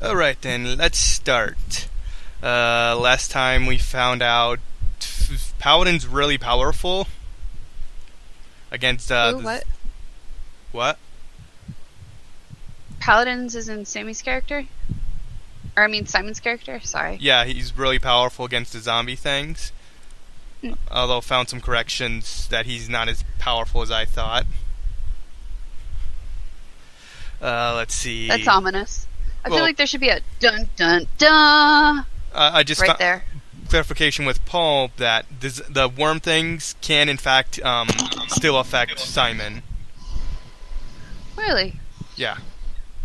Alright then, let's start. Last time we found out Paladin's really powerful against Who? What? what? Paladins is in Sammy's character? Or I mean Simon's character? Sorry. Yeah, he's really powerful against the zombie things. Hmm. Although found some corrections that he's not as powerful as I thought. Let's see. That's ominous. I Well, feel like there should be a dun dun dun I just right there. clarification with Paul that the worm things can in fact still affect Simon. Really? Yeah.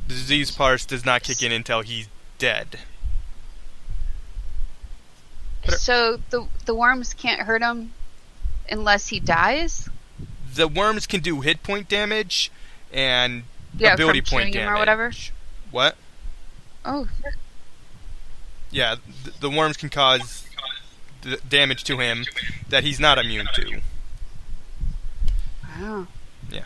The disease parts does not kick in until he's dead. So the worms can't hurt him unless he dies? The worms can do hit point damage and Yeah, ability from point chewing him damage. or whatever? What? Oh, Yeah, the worms can cause damage to him that he's not immune to. wow. Yeah.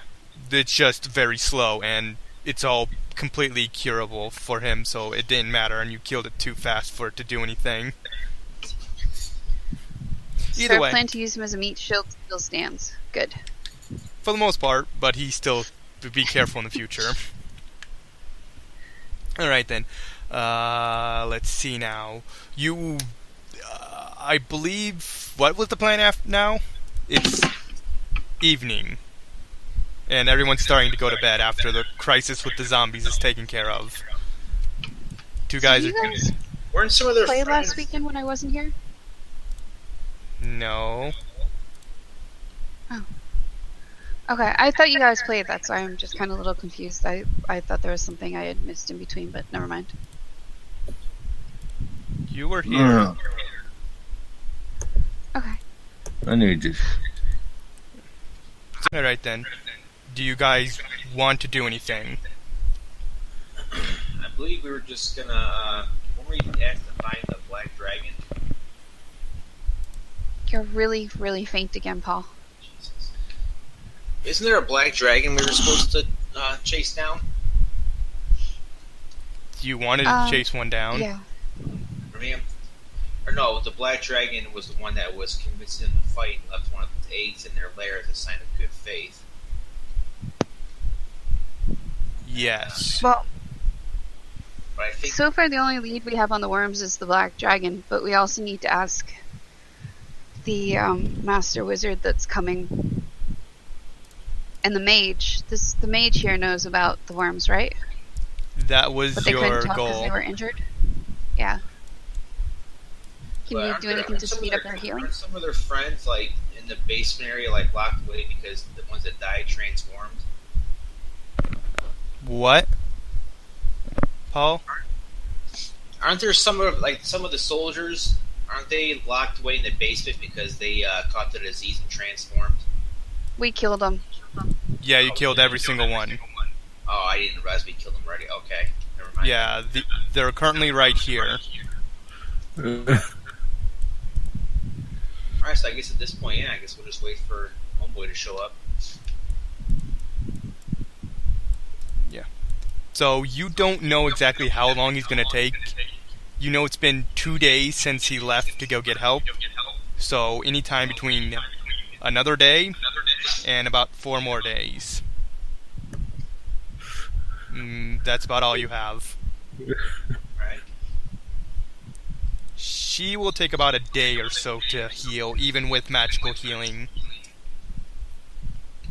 It's just very slow, and it's all completely curable for him, so it didn't matter, and you killed it too fast for it to do anything. Either So I way, plan to use him as a meat shield still stands. Good. for the most part, but he still be careful in the future. Alright then. Let's see now. You, I believe, what was the plan now? It's evening. And everyone's starting to go to bed after the crisis with the zombies is taken care of. Two guys Did you are... guys Weren't some of their play friends... last weekend when I wasn't here? No. Okay, I thought you guys played that, so I'm just kind of a little confused. I thought there was something I had missed in between, but never mind. You were here. Okay. I knew this. Alright then. Do you guys want to do anything? I believe we were just gonna... when we asked to find the black dragon... You're really, really faint again, Paul. Jesus. Isn't there a black dragon we were supposed to chase down? You wanted to chase one down? Yeah. Or, or no, the black dragon was the one that was convinced in the fight and left one of the eggs in their lair as a sign of good faith. Yes. Well, But I think... so far the only lead we have on the worms is the black dragon, but we also need to ask the master wizard that's coming. And the mage. The mage here knows about the worms, right? That was But they your couldn't talk because goal. they were injured? Yeah. Can But you aren't do there- anything aren't to some of speed up their aren't healing? some of their friends, like, in the basement area, like, locked away because the ones that died transformed? What? Paul? Aren't there some of the soldiers? Aren't they locked away in the basement because they caught the disease and transformed? We killed them. Yeah, you killed every single one. Oh, I didn't realize we killed them already. Okay, never mind. Yeah, they're currently right here. Alright, so I guess at this point, yeah, I guess we'll just wait for Homeboy to show up. So you don't know exactly how long he's going to take. You know it's been 2 days since he left to go get help. So anytime between another day and about 4 more days. That's about all you have. Alright. She will take about a day or so to heal, even with magical healing.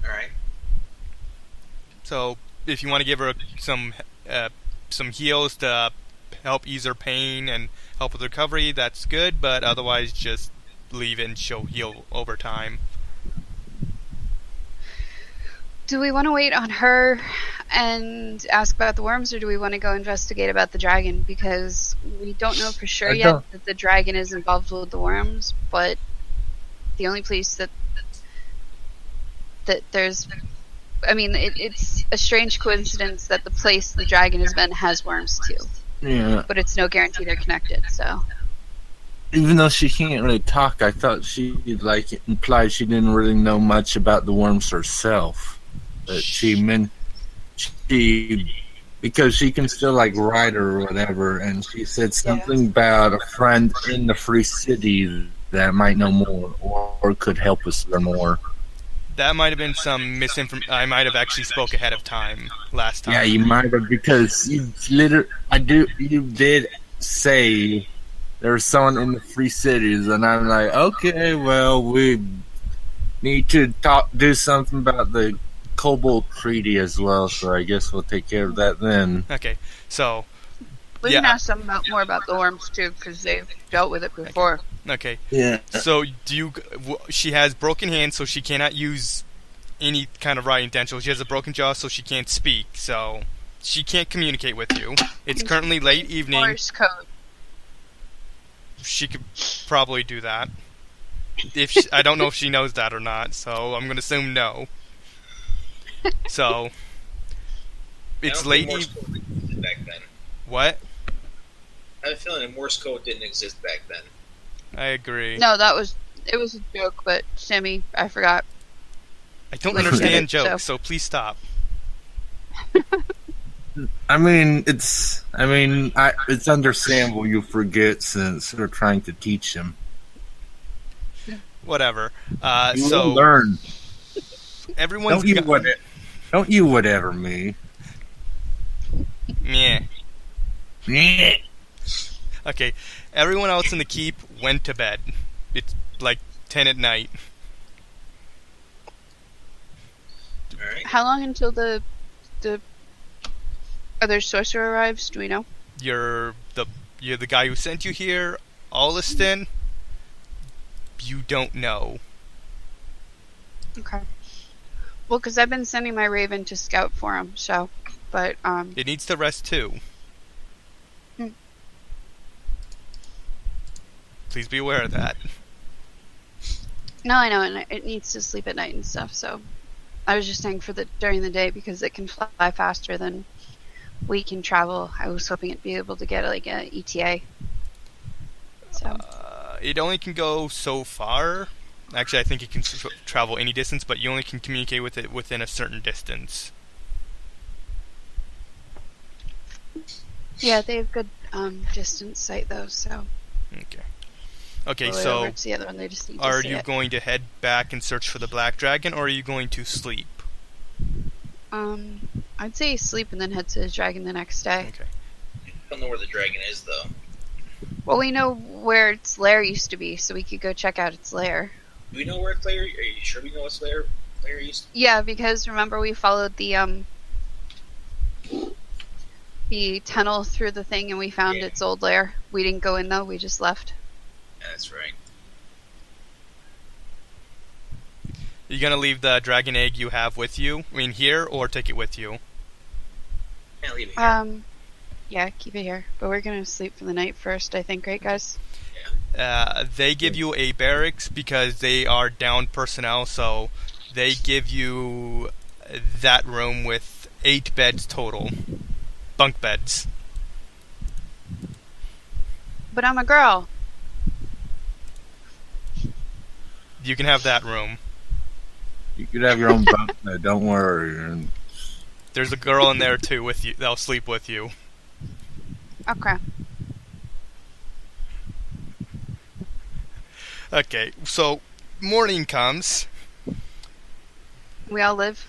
Alright. So if you want to give her some heals to help ease her pain and help with recovery, that's good, but otherwise just leave it and she'll heal over time. Do we want to wait on her and ask about the worms, or do we want to go investigate about the dragon? Because we don't know for sure yet that the dragon is involved with the worms, but the only place that there's... I mean, it's a strange coincidence that the place the dragon has been has worms too. Yeah. But it's no guarantee they're connected, so... Even though she can't really talk, I thought she implied she didn't really know much about the worms herself. That she because she can still like write or whatever, and she said something about a friend in the Free City that might know more or could help us learn more. That might have been some misinformation. I might have actually spoke ahead of time last time. Yeah, you might have, because you did say there's someone in the Free Cities, and I'm like, okay, well, we need to do something about the Cobalt Treaty as well, so I guess we'll take care of that then. Okay, so We can ask them more about the worms too, because they've dealt with it before. Okay. Yeah. So she has broken hands, so she cannot use any kind of writing potential. She has a broken jaw, so she can't speak. So she can't communicate with you. It's currently late evening. Morse code. She could probably do that. I don't know if she knows that or not, so I'm going to assume no. So it's late evening. Back then. What? I have a feeling that Morse code didn't exist back then. I agree. No, it was a joke, but Sammy, I forgot. I don't understand jokes, so please stop. I mean, it's understandable you forget since we're trying to teach him. Whatever. You So will learn. Everyone's Don't you whatever me. Meh. Yeah. Okay, everyone else in the keep went to bed. It's like 10 at night. Alright. How long until the other sorcerer arrives? Do we know? You're the guy who sent you here, Alliston. You don't know. Okay. Well, because I've been sending my raven to scout for him, so, but It needs to rest too. Please be aware of that. no, I know, and it needs to sleep at night and stuff. So, I was just saying during the day because it can fly faster than we can travel. I was hoping it'd be able to get like a ETA. So. It only can go so far. Actually, I think it can travel any distance, but you only can communicate with it within a certain distance. Yeah, they have good distance sight though. So. Okay. Okay, Well, so it's the other one, they just need to are see you it. going to head back and search for the black dragon, or are you going to sleep? I'd say sleep and then head to the dragon the next day. Okay. I don't know where the dragon is, though. Well, we know where its lair used to be, so we could go check out its lair. Do we know where its lair? Are you sure we know its lair used to be? Yeah, because remember we followed the tunnel through the thing and we found its old lair. We didn't go in though, we just left. Yeah, that's right. You gonna leave the dragon egg you have with you? I mean, here, or take it with you? Yeah, leave it here. Yeah, keep it here. But we're gonna sleep for the night first, I think, right guys? They give you a barracks because they are down personnel, so they give you that room with 8 beds total. Bunk beds. But I'm a girl. You can have that room. You could have your own bunk bed, don't worry. There's a girl in there too with you. They'll sleep with you. Okay. Okay, so morning comes. We all live?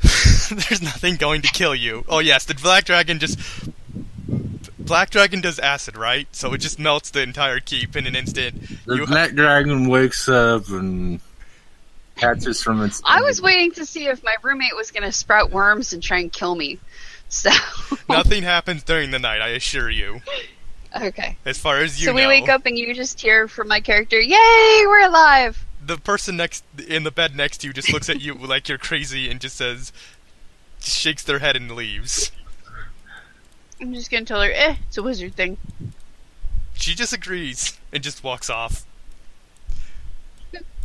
There's nothing going to kill you. Oh yes, the black dragon does acid, right? So it just melts the entire keep in an instant. The black dragon wakes up and catches from its... I was waiting to see if my roommate was gonna sprout worms and try and kill me. So Nothing happens during the night, I assure you. Okay. As far as you know. So we wake up and you just hear from my character, "Yay, we're alive!" The person in the bed next to you just looks at you like you're crazy and just shakes their head and leaves. I'm just gonna tell her, it's a wizard thing. She disagrees and just walks off.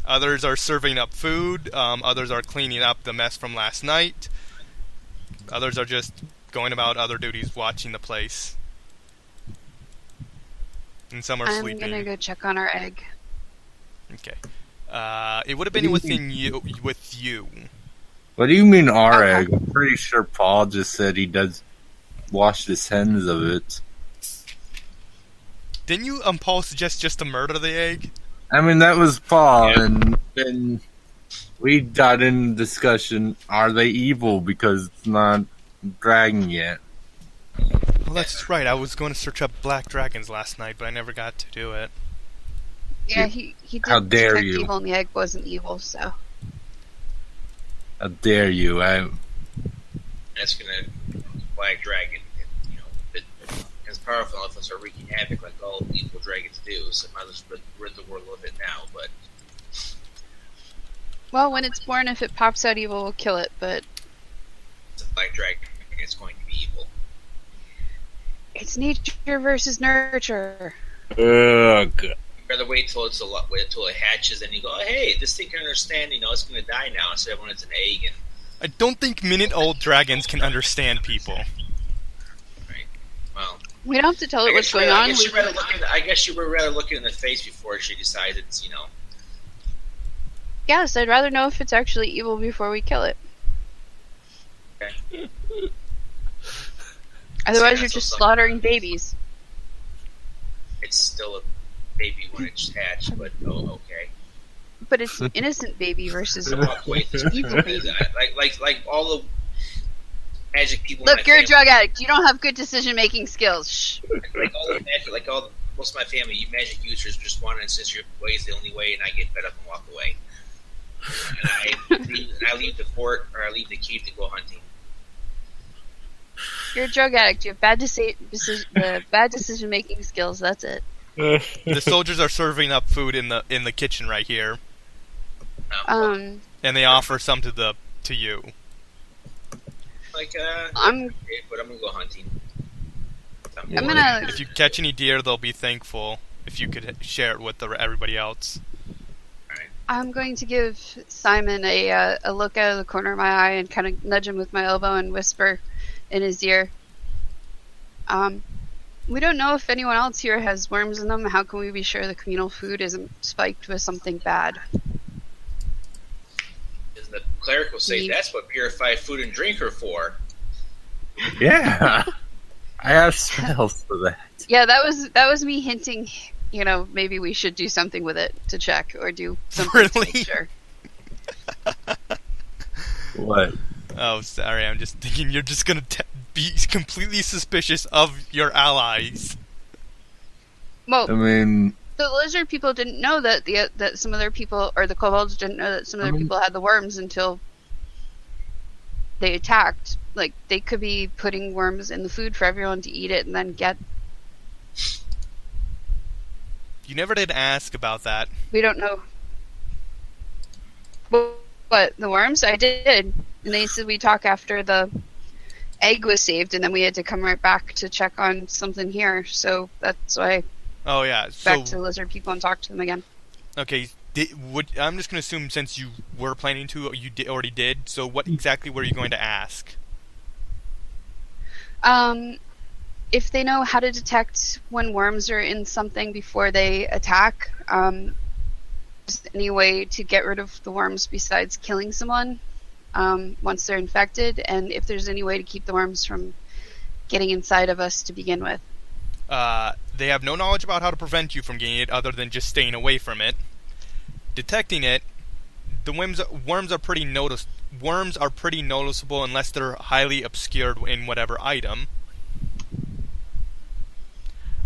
Others are serving up food. Others are cleaning up the mess from last night. Others are just going about other duties, watching the place. And some are sleeping. I'm gonna go check on our egg. Okay. It would have been with you. What do you mean our Okay. egg? I'm pretty sure Paul just said he does. washed his hands of it. Didn't you, Paul, suggest just to murder the egg? I mean, that was Paul, Yeah. and then we got in discussion, are they evil because it's not dragon yet? Well, that's right. I was going to search up black dragons last night, but I never got to do it. Yeah, he did How dare detect you. evil, and the egg wasn't evil, so. How dare you? That's gonna black dragon, it as powerful enough to start wreaking havoc like all evil dragons do. So might as well rid the world of it now. But Well, when it's born, if it pops out evil, we'll kill it, but it's a black dragon. It's going to be evil. it's nature versus nurture. Ugh. You rather wait till until it hatches, and you go, oh, hey, this thing can understand. It's going to die now instead of when it's an egg. And I don't think minute-old dragons can understand people. right, well, We don't have to tell it what's going I on. guess you would rather look it in the face before she decides it's Yes, I'd rather know if it's actually evil before we kill it. Okay. Otherwise, See, you're that's just what's slaughtering babies. It's still a baby when it's hatched, but okay. But it's an innocent baby versus So walk away. evil baby. Like all the magic people. Look, in my you're a family, drug addict. You don't have good decision-making skills. Shh. Most of my family, you magic users just want to insist your way is the only way, and I get fed up and walk away. And I leave the fort or I leave the cave to go hunting. You're a drug addict. You have bad decision-making skills. That's it. The soldiers are serving up food in the kitchen right here, and they offer some to you. I'm But I'm gonna go hunting. I'm gonna. If you catch any deer, they'll be thankful if you could share it with everybody else. I'm going to give Simon a look out of the corner of my eye and kind of nudge him with my elbow and whisper in his ear. We don't know if anyone else here has worms in them. How can we be sure the communal food isn't spiked with something bad? The cleric will say that's what purified food and drink are for. Yeah. I have spells for that. Yeah, that was me hinting. Maybe we should do something with it to check or do something to Really? make sure. What? Oh, sorry. I'm just thinking you're just gonna be completely suspicious of your allies. Well, I mean, the lizard people didn't know that that some of their people, or the kobolds didn't know that some of their people had the worms until they attacked. Like, they could be putting worms in the food for everyone to eat it and then get. You never did ask about that. We don't know. What, the worms? I did. And they said we talk after the egg was saved, and then we had to come right back to check on something here. So that's why Oh yeah. back to the lizard people and talk to them again. Okay. I'm just gonna assume since you were planning to, you already did. So what exactly were you going to ask? If they know how to detect when worms are in something before they attack, is there any way to get rid of the worms besides killing someone once they're infected, and if there's any way to keep the worms from getting inside of us to begin with. They have no knowledge about how to prevent you from getting it other than just staying away from it. Detecting it, the worms are pretty noticeable unless they're highly obscured in whatever item.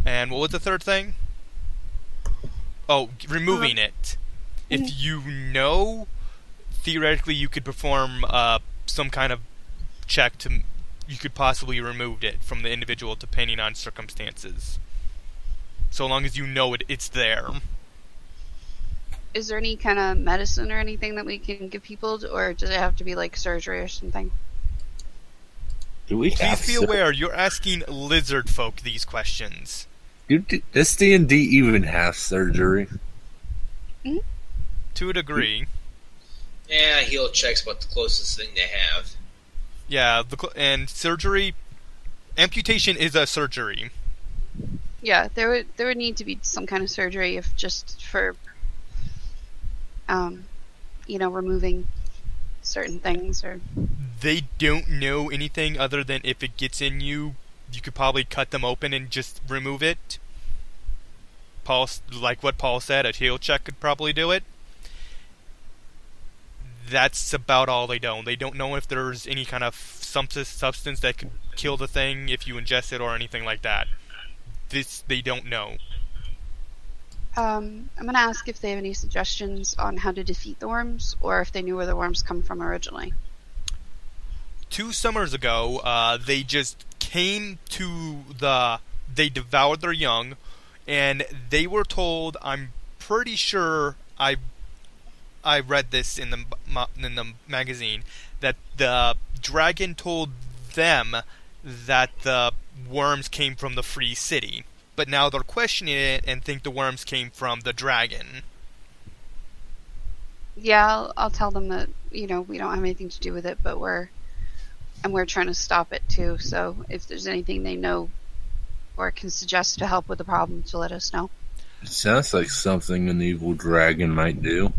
And what was the third thing? Oh, removing it. If you know, theoretically you could perform some kind of check you could possibly remove it from the individual depending on circumstances. So long as you know it's there. Is there any kind of medicine or anything that we can give people, or does it have to be like surgery or something? do we have Please be aware, you're asking lizard folk these questions. Does D&D even have surgery? To a degree. Yeah, heal checks about the closest thing they have. Yeah, and surgery... Amputation is a surgery. Yeah, there would need to be some kind of surgery if just for, removing certain things or. They don't know anything other than if it gets in you, you could probably cut them open and just remove it. Like what Paul said, a heal check could probably do it. That's about all they don't. They don't know if there's any kind of substance that could kill the thing if you ingest it or anything like that. This they don't know. I'm gonna ask if they have any suggestions on how to defeat the worms, or if they knew where the worms come from originally. 2 summers ago, they just came to they devoured their young, and they were told, I'm pretty sure I read this in the magazine, that the dragon told them that the worms came from the free city. But now they're questioning it and think the worms came from the dragon. Yeah, I'll tell them that, we don't have anything to do with it, but we're trying to stop it too. So if there's anything they know or can suggest to help with the problem, to let us know. It sounds like something an evil dragon might do.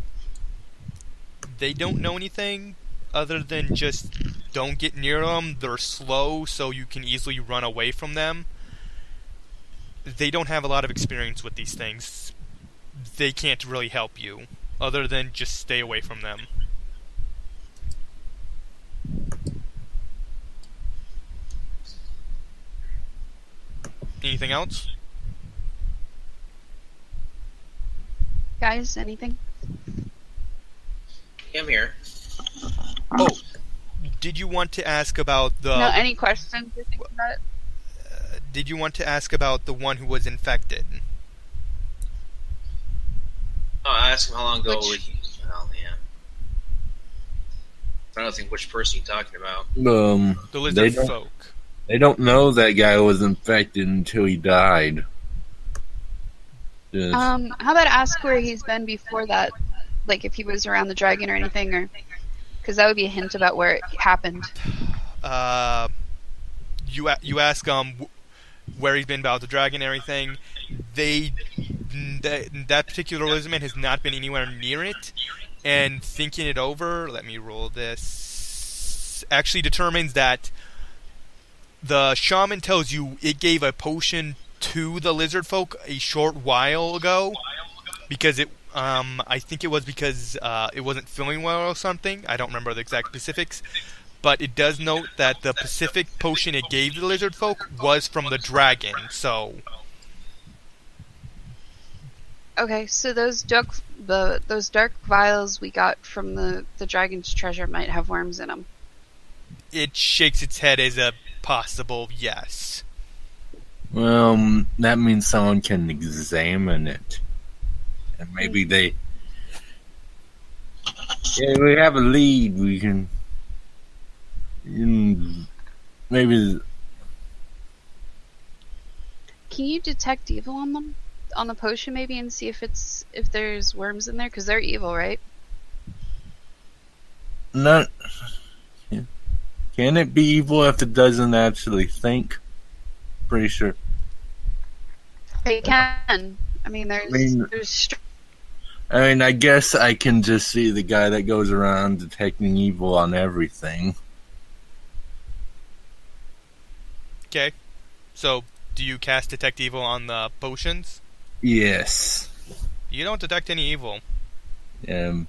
They don't know anything other than just don't get near them. They're slow, so you can easily run away from them. They don't have a lot of experience with these things. They can't really help you, other than just stay away from them. Anything else? Guys, anything? I'm here. Oh, did you want to ask about the... No, any questions you're thinking about it? Did you want to ask about the one who was infected? Oh, I asked him how long ago was he... Oh, yeah. I don't think which person you're talking about. The lizard folk. They don't know that guy was infected until he died. Just... How about ask where he's been before that? Like if he was around the dragon or anything, or... Because that would be a hint about where it happened. You ask where he's been about the dragon and everything. That particular lizardman has not been anywhere near it, and thinking it over, let me roll this, actually determines that the shaman tells you it gave a potion to the lizard folk a short while ago, because I think it was because it wasn't feeling well or something. I don't remember the exact specifics. But it does note that the Pacific potion it gave the lizard folk was from the dragon, so... Okay, so those dark vials we got from the dragon's treasure might have worms in them. It shakes its head as a possible yes. Well, that means someone can examine it. And maybe they... Yeah, we have a lead. We can... Maybe... Can you detect evil on them? On the potion maybe, and see if there's worms in there? Because they're evil, right? Not... Can it be evil if it doesn't actually think? Pretty sure. They can. I mean, there's... I guess I can just see the guy that goes around detecting evil on everything. Okay. So, do you cast Detect Evil on the potions? Yes. You don't detect any evil. Well,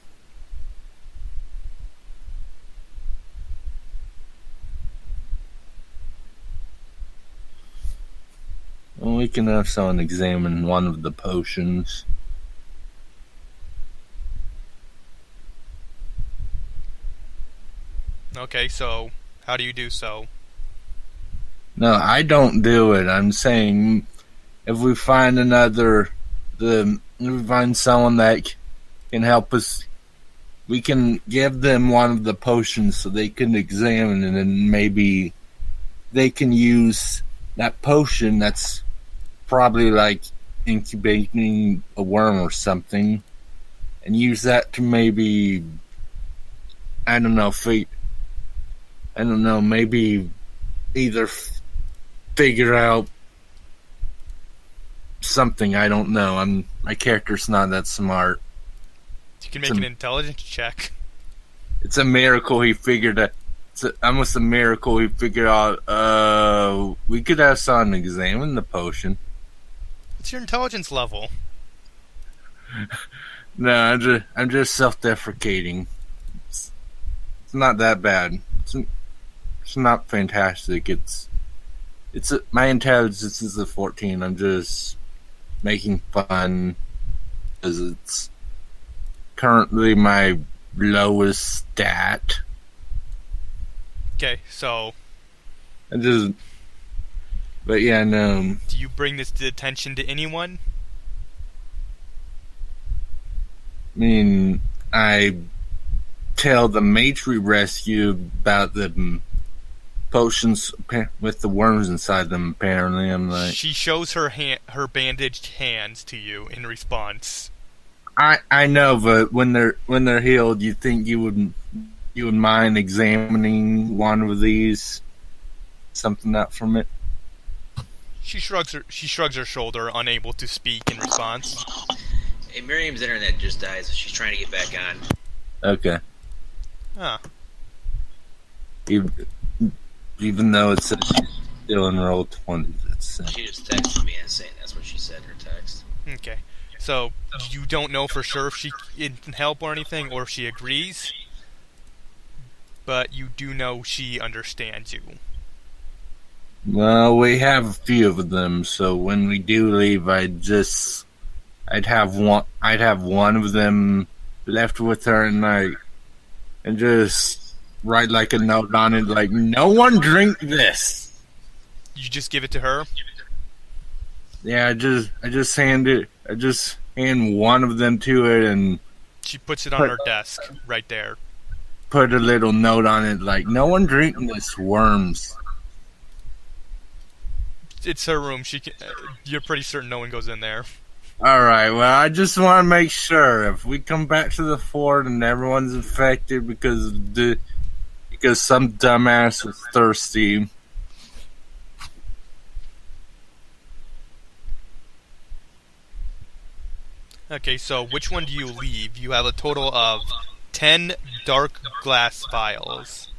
we can have someone examine one of the potions. Okay, so how do you do so? No, I don't do it. I'm saying if we find if we find someone that can help us, we can give them one of the potions so they can examine it, and maybe they can use that potion that's probably like incubating a worm or something, and use that to maybe, I don't know, maybe either figure out something. I don't know. My character's not that smart. You can make an intelligence check. It's a miracle he figured it's almost a miracle we figured out. We could have someone examine the potion. What's your intelligence level? No, I'm just self-deprecating. It's not that bad. It's not fantastic. My intelligence is a 14. I'm just making fun because it's currently my lowest stat. Okay, so but yeah, no. do you bring this to attention to anyone? I mean, I tell the mage we rescue about the potions with the worms inside them. Apparently, I'm like, She shows her bandaged hands to you in response. I know, but when they're healed, you think you would mind examining one of these, something out from it? She shrugs her shoulder, unable to speak in response. Hey, Miriam's internet just died, so she's trying to get back on. Okay. Huh. Even though it says she's still in roll 20, She just texted me and saying that's what she said in her text. Okay. So, you don't know for sure if she can help or anything, or if she agrees, but you do know she understands you. Well, we have a few of them, so when we do leave, I'd have one of them left with her, and just write like a note on it, like, no one drink this. You just give it to her? Yeah, I just hand one of them to it, and She puts it on her desk, right there. put a little note on it, like, no one drink this, worms. It's her room. You're pretty certain no one goes in there. Alright, well, I just want to make sure if we come back to the fort and everyone's infected because some dumbass was thirsty. Okay, so which one do you leave? You have a total of 10 dark glass vials.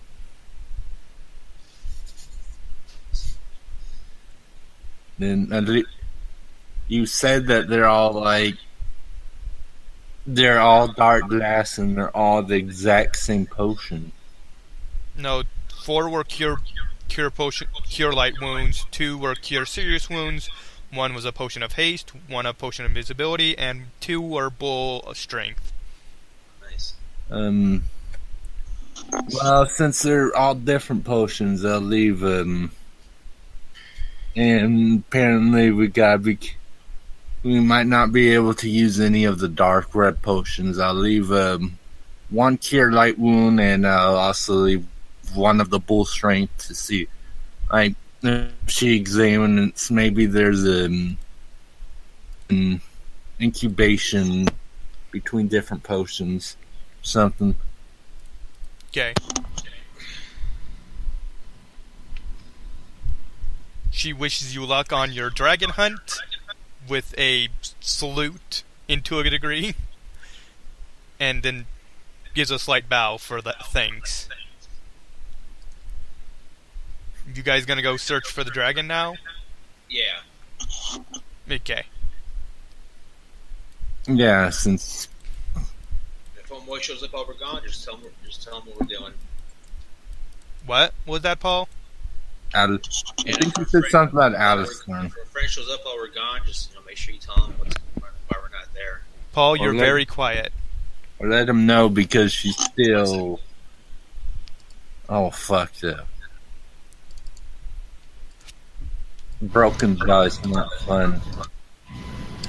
Then you said that they're all dark glass and they're all the exact same potion. No, 4 were cure light wounds, 2 were cure serious wounds, 1 was a potion of haste, 1 a potion of invisibility, and 2 were bull strength. Nice. Well, since they're all different potions, I'll leave and apparently we might not be able to use any of the dark red potions. I'll leave 1 cure light wound, and I'll also leave 1 of the bull strength to see, like, if she examines, maybe there's an incubation between different potions, something. Okay. She wishes you luck on your dragon hunt with a salute into a degree, and then gives a slight bow for the thanks. You guys gonna go search for the dragon now? Yeah. Okay. Yeah, since If homeboy shows up while we're gone, just tell him what we're doing. What was that, Paul? I think you said something about Alice. If a friend shows up while we're gone, just make sure you tell him why we're not there. Paul, you're very quiet. Or let him know because she's still all fucked up. Broken jaw is not fun.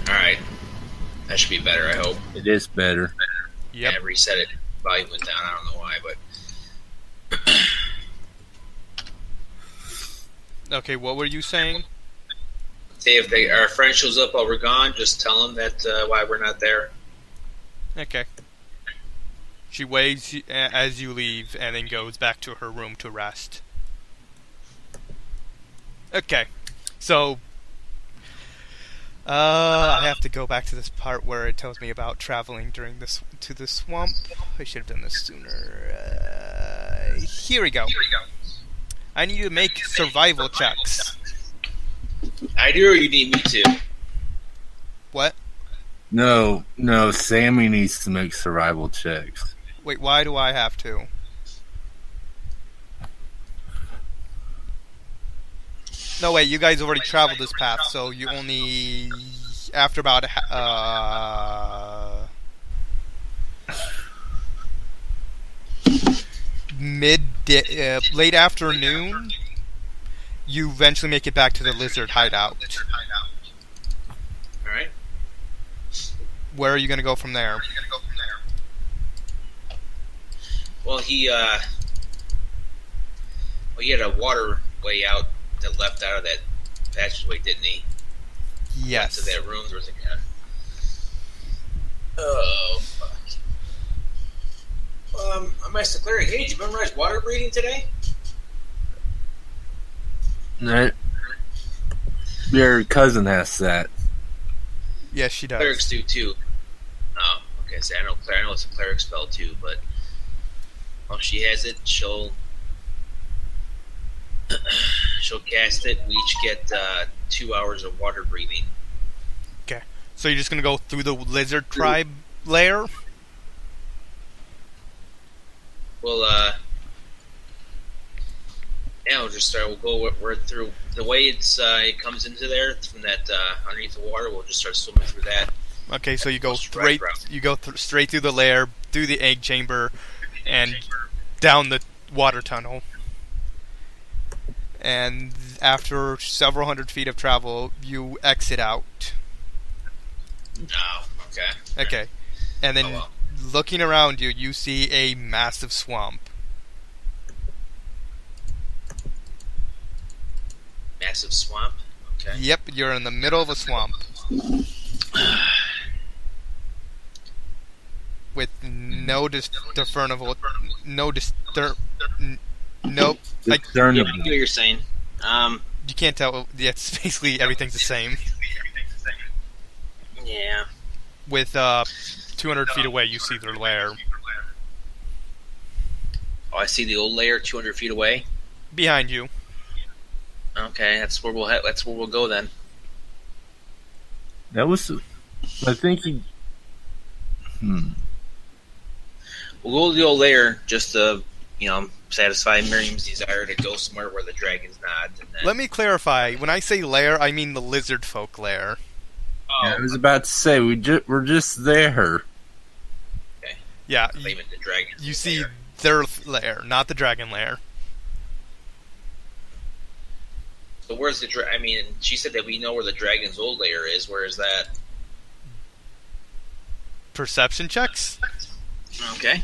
Alright. That should be better, I hope. It is better. Yep. Yeah, I reset it. Volume went down. I don't know why, but... Okay, what were you saying? Say if our friend shows up while we're gone, just tell them that why we're not there. Okay. She waves as you leave and then goes back to her room to rest. Okay. So, I have to go back to this part where it tells me about traveling to the swamp. I should have done this sooner. here we go. I need you to make survival checks. I do, or you need me to? What? No, Sammy needs to make survival checks. Wait, why do I have to? No, wait, you guys already traveled this path, so you only... After about... late afternoon, you eventually make it back to the lizard hideout. Alright. Where are you going to go from there? Well, he had a waterway out that left out of that passageway, didn't he? Yes. Went to that room. There was a oh, fuck. I'm Master Cleric. Hey, did you memorize water breathing today? No. Your cousin has that. Yes, she does. Clerics do too. Oh, okay. So I know it's a cleric spell too, but if she has it, she'll cast it. We each get 2 hours of water breathing. Okay. So you're just going to go through the lizard tribe lair? We'll we'll just start. We'll go. We're through the way it comes into there from that underneath the water. We'll just start swimming through that. Okay, so you go straight. You go straight through the lair, through the egg chamber, and down the water tunnel. And after several hundred feet of travel, you exit out. Oh, okay. Okay, and then looking around you, you see a massive swamp. Massive swamp. Okay. Yep, you're in the middle of a swamp. With no discernible, no disturb, nope. Like, Yeah, I get what you're saying. you can't tell. Yeah, it's basically everything's the same. Yeah. With 200 feet away, you see their lair. Oh, I see the old layer 200 feet away. Behind you. Okay, that's where we'll that's where we'll go then. That was, I think he. We'll go to the old layer just to, satisfy Miriam's desire to go somewhere where the dragon's not. And then... Let me clarify. When I say lair, I mean the lizard folk lair. Oh, I was about to say we're just there. okay. Yeah, Claiming the dragon's you see lair. their lair, not the dragon lair. So where's the she said that we know where the dragon's old lair is. Where is that? Perception checks? Okay.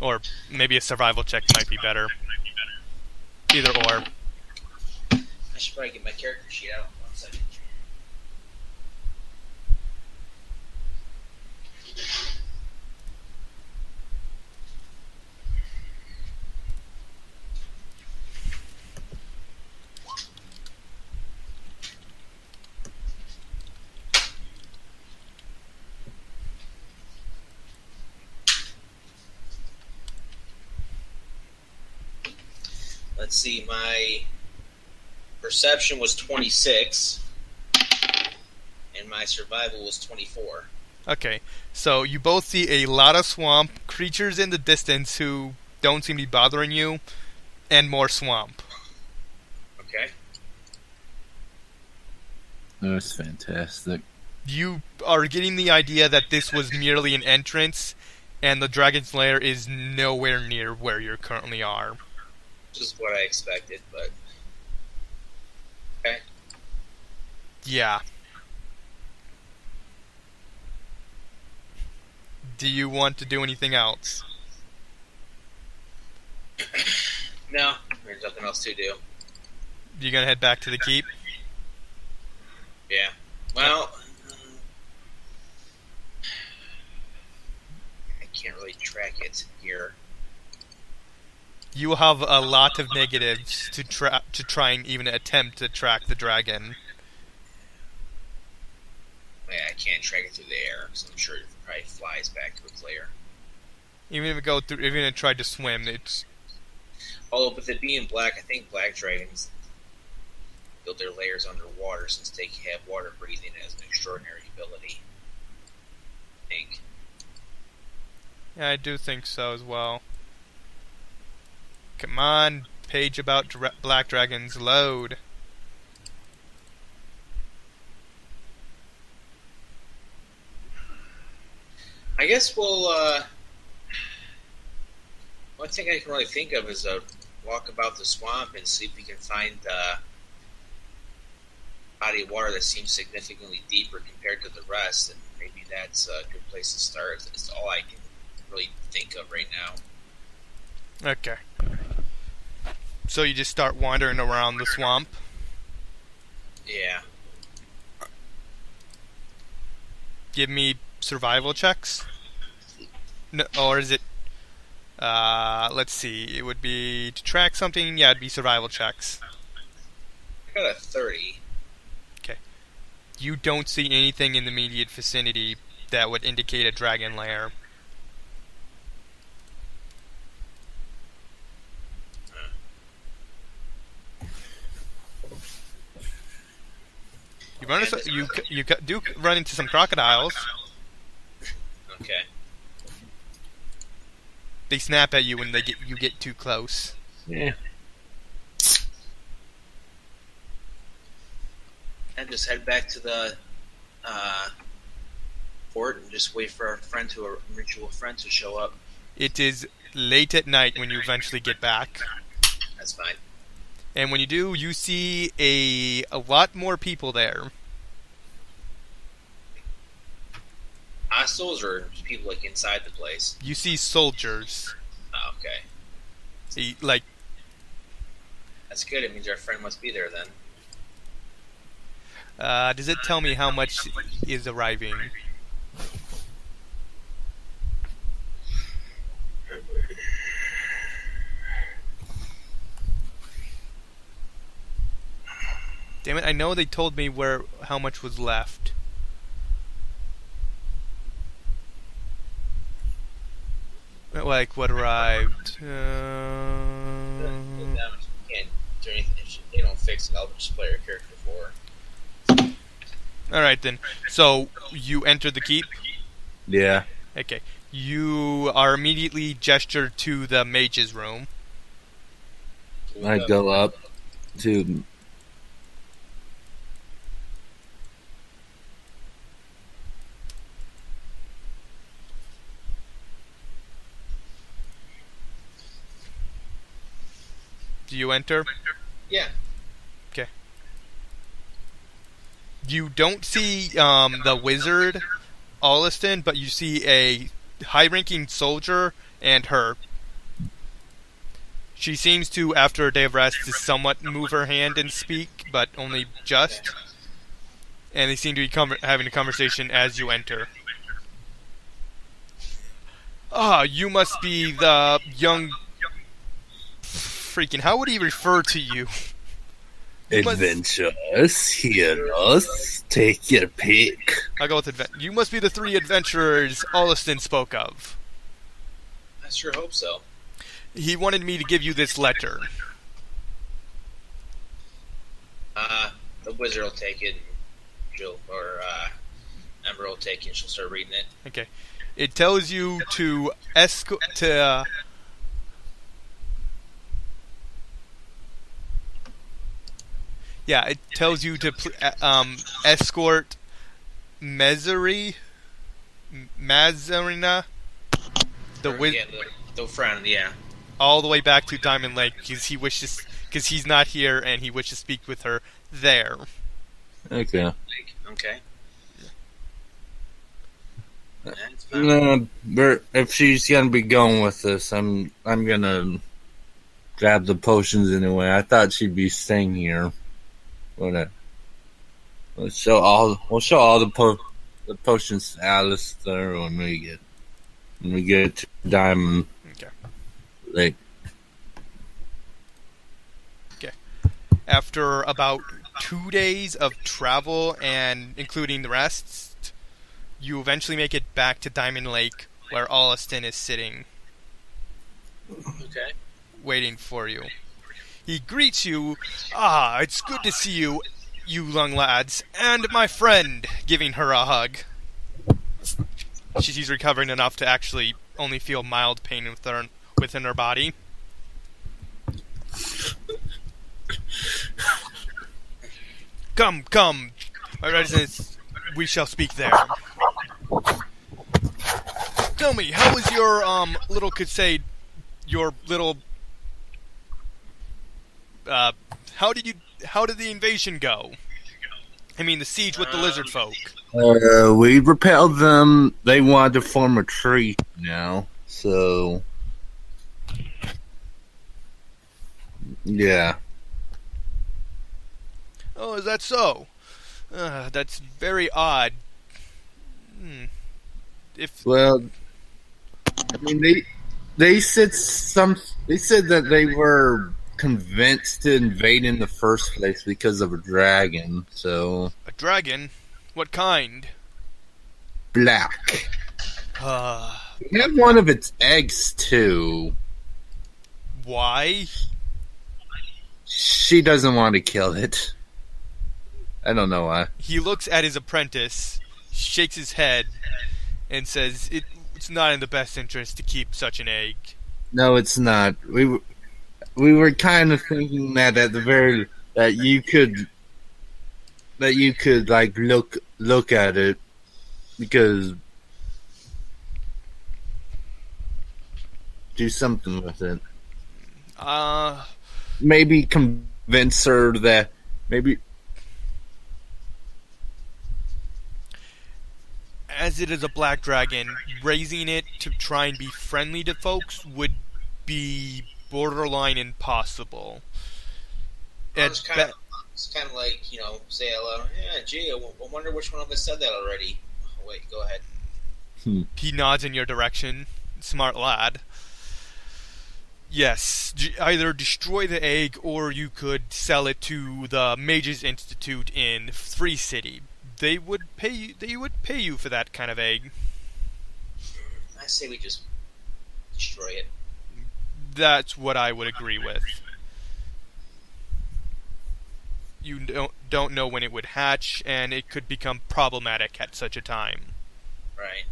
Or maybe a survival check might be better. Either or. I should probably get my character sheet out. 1 second. Let's see, my perception was 26, and my survival was 24. Okay, so you both see a lot of swamp, creatures in the distance who don't seem to be bothering you, and more swamp. Okay. That's fantastic. You are getting the idea that this was merely an entrance, and the dragon's lair is nowhere near where you currently are. Just what I expected, but... Okay. Yeah. Do you want to do anything else? No, there's nothing else to do. You gonna head back to the keep? Yeah. Well... I can't really track it here. You will have a lot of negatives to try and even attempt to track the dragon. Yeah, I can't track it through the air, because I'm sure it probably flies back to its lair. Even if it go through, even if it tried to swim, it's Although with it being black, I think black dragons build their layers underwater since they have water breathing as an extraordinary ability. I think. Yeah, I do think so as well. Come on, page about black dragons, load. I guess we'll. One thing I can really think of is walk about the swamp and see if we can find a body of water that seems significantly deeper compared to the rest, and maybe that's a good place to start. That's all I can really think of right now. Okay. So you just start wandering around the swamp? Yeah. Give me survival checks? No, or is it... let's see. It would be to track something. Yeah, it'd be survival checks. I got a 30. Okay. You don't see anything in the immediate vicinity that would indicate a dragon lair. You do run into some crocodiles. Okay. They snap at you when you get too close. Yeah. And just head back to the port and just wait for our mutual friend to show up. It is late at night when you eventually get back. That's fine. And when you do, you see a lot more people there. Hostiles or people like inside the place? You see soldiers. Oh, okay. That's good. It means our friend must be there then. Does it tell me how much is arriving? Damn it, I know they told me how much was left. Like, what arrived? The damage can't do anything. If they don't fix it, I'll just play your character for. Alright then. So, you enter the keep? Yeah. Okay. You are immediately gestured to the mage's room. I go up to... Do you enter? Yeah. Okay. You don't see the wizard, Alliston, but you see a high-ranking soldier and her. She seems to, after a day of rest, to somewhat move her hand and speak, but only just. And they seem to be having a conversation as you enter. Ah, you must be the young... Freaking, how would he refer to you? Adventurers, heroes, take your pick. I'll go with you must be the 3 adventurers Alliston spoke of. I sure hope so. He wanted me to give you this letter. The wizard will take it, and Ember will take it, and she'll start reading it. Okay. It tells you to yeah, it tells you to escort Mazarina, the friend, yeah. all the way back to Diamond Lake because he's not here and he wishes to speak with her there. Okay. Okay. No, but if she's gonna be going with us, I'm gonna grab the potions anyway. I thought she'd be staying here. But we'll show all the potions to Alistair when we get to Diamond Lake. Okay. After about 2 days of travel and including the rest, you eventually make it back to Diamond Lake, where Alliston is sitting. Okay. waiting for you. He greets you. Ah, it's good to see you, you young lads, and my friend, giving her a hug. She's recovering enough to actually only feel mild pain within her body. Come, my residents, we shall speak there. Tell me, how was your, little crusade, your little, how did the invasion go? I mean, the siege with the lizard folk. We repelled them. They wanted to form a tree now, so... Yeah. Oh, is that so? That's very odd. Well, I mean, they said that they were convinced to invade in the first place because of a dragon. So a dragon? What kind? Black. We have one of its eggs too. Why? She doesn't want to kill it. I don't know why. He looks at his apprentice, shakes his head, and says, "It's not in the best interest to keep such an egg." No, it's not. We were kind of thinking that that you could like look at it, because do something with it. Maybe convince her that maybe. As it is a black dragon, raising it to try and be friendly to folks would be borderline impossible. It's kind of like, say hello. Yeah, gee, I wonder which one of us said that already. Oh, wait, go ahead. He nods in your direction. Smart lad. Yes, either destroy the egg or you could sell it to the Mages Institute in Free City. They would pay you for that kind of egg. I say we just destroy it. That's what I would agree with. You don't know when it would hatch, and it could become problematic at such a time. Right.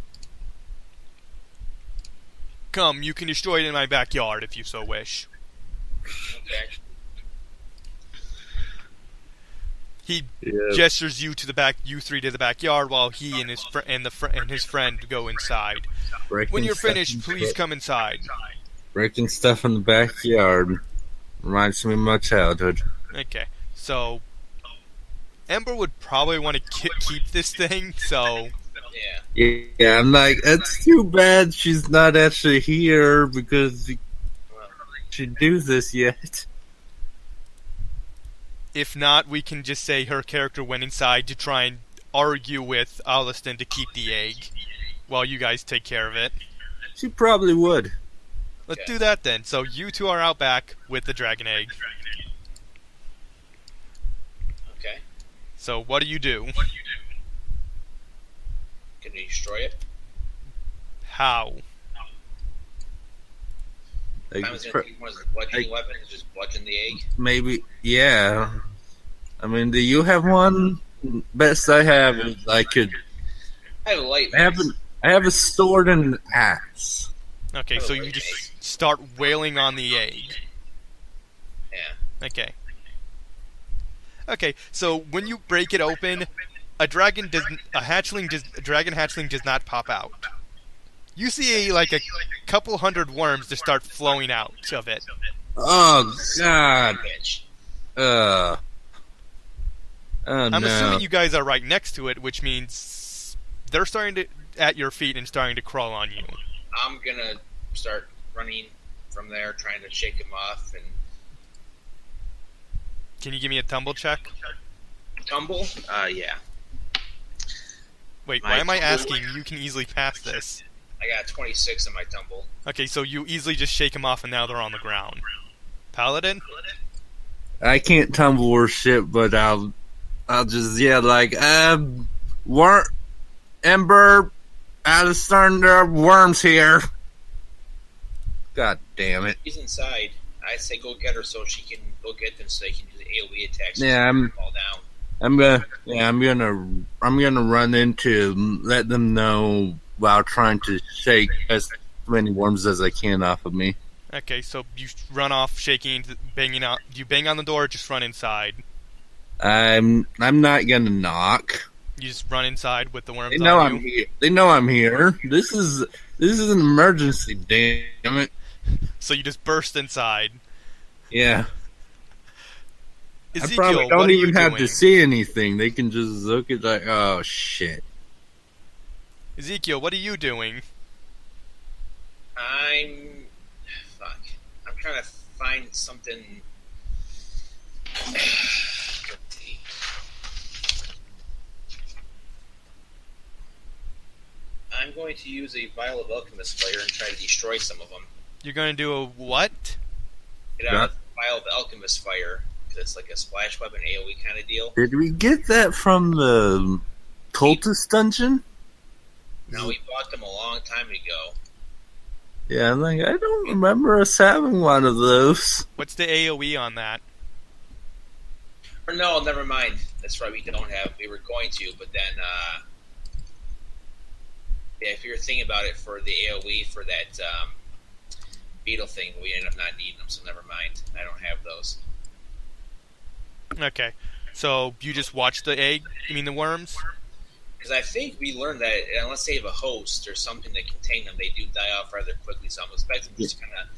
Come, you can destroy it in my backyard if you so wish. Okay. He gestures you three to the backyard, while he and his his friend go inside. When you're finished, please come inside. Breaking stuff in the backyard reminds me of my childhood. Okay, so Ember would probably want to keep this thing, so... Yeah, I'm like, it's too bad she's not actually here, because she should do this yet. If not, we can just say her character went inside to try and argue with Aliston to keep the egg, while you guys take care of it. She probably would. Let's do that then. So you two are out back with the dragon egg. Okay. So what do you do? Can we destroy it? How? I was going to think one of the bludgeoning weapons, just bludgeon the egg. Maybe, yeah. I mean, do you have one? Best I have is I have a light. I have a sword and an axe. Okay, so you just start wailing on the egg. Yeah. Okay, so when you break it open, a dragon hatchling does not pop out. You see a couple hundred worms just start flowing out of it. Oh God! Oh I'm no. assuming you guys are right next to it, which means they're starting at your feet and starting to crawl on you. I'm gonna start running from there, trying to shake him off. And can you give me a tumble check? Tumble? Yeah. Wait, why am I asking? You can easily pass this. I got 26 in my tumble. Okay, so you easily just shake them off and now they're on the ground. Paladin? I can't tumble or shit, but I'll just yell Ember, out of starting, there are worms here. God damn it. He's inside. I say go get her so she can go get them so they can do the AOE attacks. So Yeah, fall down. I'm gonna run into let them know while trying to shake as many worms as I can off of me. Okay, so you run off, shaking, banging out. Do you bang on the door or just run inside? I'm not gonna knock. You just run inside with the worms They know on I'm you? here. They know I'm here. This is an emergency, damn it. So you just burst inside. Yeah. I Ezekiel, probably what don't are you even have doing? to see anything. They can just look at like, oh shit. Ezekiel, what are you doing? I'm trying to find something. Let's see. I'm going to use a vial of alchemist fire and try to destroy some of them. You're going to do a what? Get out of the vial of alchemist fire because it's like a splash weapon AOE kind of deal. Did we get that from the cultist dungeon? No, we bought them a long time ago. Yeah, I'm like, I don't remember us having one of those. What's the AoE on that? Or no, never mind. That's right, we don't have. We were going to, but then, yeah, if you're thinking about it for the AOE for that beetle thing, we ended up not needing them, so never mind. I don't have those. Okay, so you just watch the the worms? Because I think we learned that unless they have a host or something that contain them, they do die off rather quickly. So I'm expecting just kind of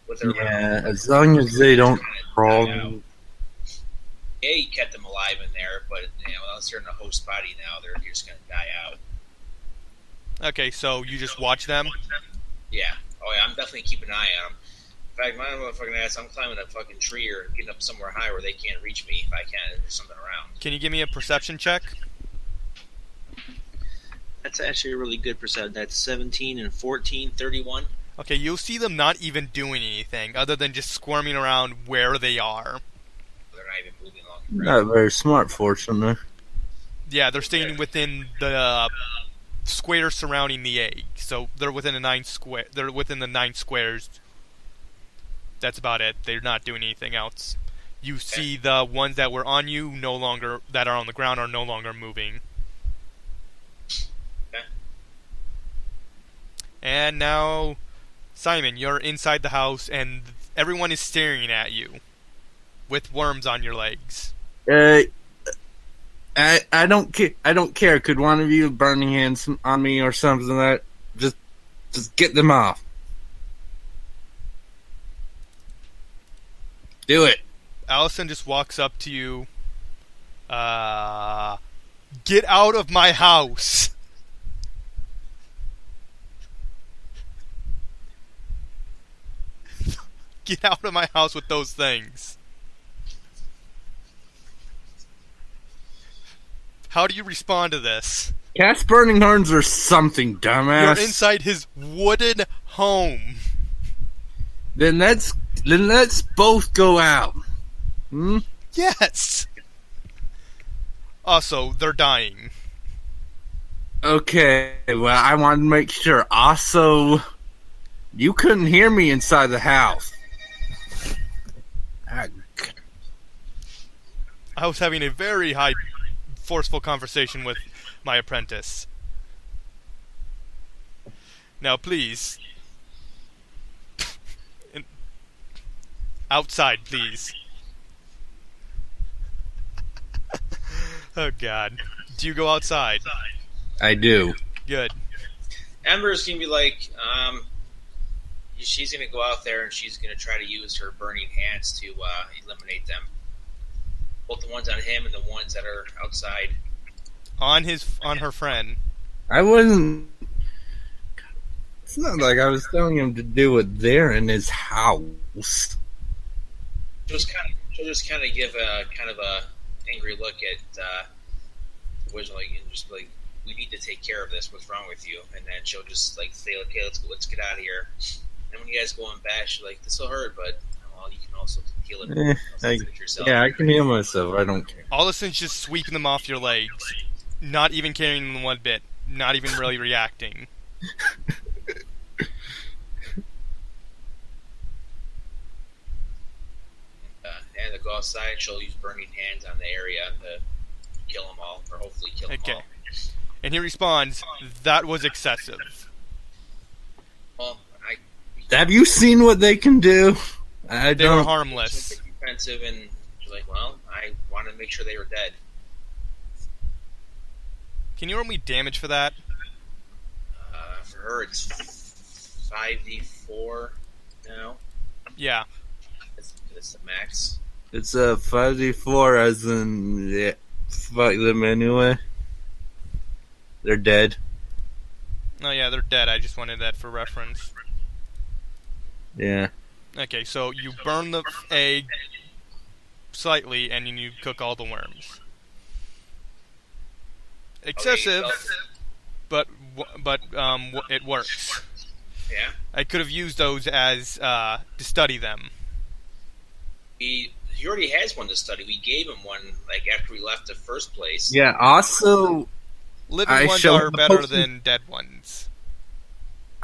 with their Yeah, as long as they don't crawl. Yeah, you kept them alive in there, but unless they're in a host body now, they're just going to die out. Okay, so you just watch them? Yeah. Oh yeah, I'm definitely keeping an eye on them. In fact, my motherfucking ass, I'm climbing a fucking tree or getting up somewhere high where they can't reach me if I can. There's something around. Can you give me a perception check? That's actually a really good percent. That's 17 and 14, 31. Okay, you'll see them not even doing anything other than just squirming around where they are. They're not even moving along the ground. Not very smart, fortunately. Yeah, they're staying within the square surrounding the egg. So they're within the 9 square. They're within the 9 squares. That's about it. They're not doing anything else. You see the ones that were on you that are on the ground are no longer moving. Okay. And now, Simon, you're inside the house and everyone is staring at you with worms on your legs. I don't care. I don't care. Could one of you burning hands on me or something like that? Just get them off. Do it. Allison just walks up to you. Get out of my house. Get out of my house with those things. How do you respond to this? Cast burning horns or something, dumbass. You're inside his wooden home. Then let's both go out. Hmm? Yes. Also, they're dying. Okay, well, I want to make sure. Also, you couldn't hear me inside the house. I was having a very forceful conversation with my apprentice. Now, please. Outside, please. Oh, God. Do you go outside? I do. Good. Ember's going to be like, she's going to go out there and she's going to try to use her burning hands to eliminate them. Both the ones on him and the ones that are outside. On her friend. I wasn't. It's not like I was telling him to do it there in his house. She'll just kind of give a kind of a angry look at the wizard, like, and just like, we need to take care of this. What's wrong with you? And then she'll just like say, okay, let's get out of here. And when you guys go in back, she's like, this will hurt, but well, you can also heal it. Yourself. Yeah, I can heal myself. I don't care. Allison's just sweeping them off your legs, not even carrying them one bit, not even really reacting. go outside. She'll use burning hands on the area to kill them all, or hopefully kill them all. And he responds, "That was excessive." Well, have you seen what they can do? They were harmless. Defensive, and she's like, "Well, I wanted to make sure they were dead." Can you roll me damage for that? For her, it's 5d4 now. Yeah. It's the max. It's a 5d4, as in, yeah, fuck them anyway. They're dead. Oh yeah, they're dead. I just wanted that for reference. Yeah. Okay, so you burn the egg slightly, and then you cook all the worms. Excessive, but it works. Yeah. I could have used those as to study them. He already has one to study. We gave him one like after we left the first place. Yeah. Also, Living ones are better than dead ones.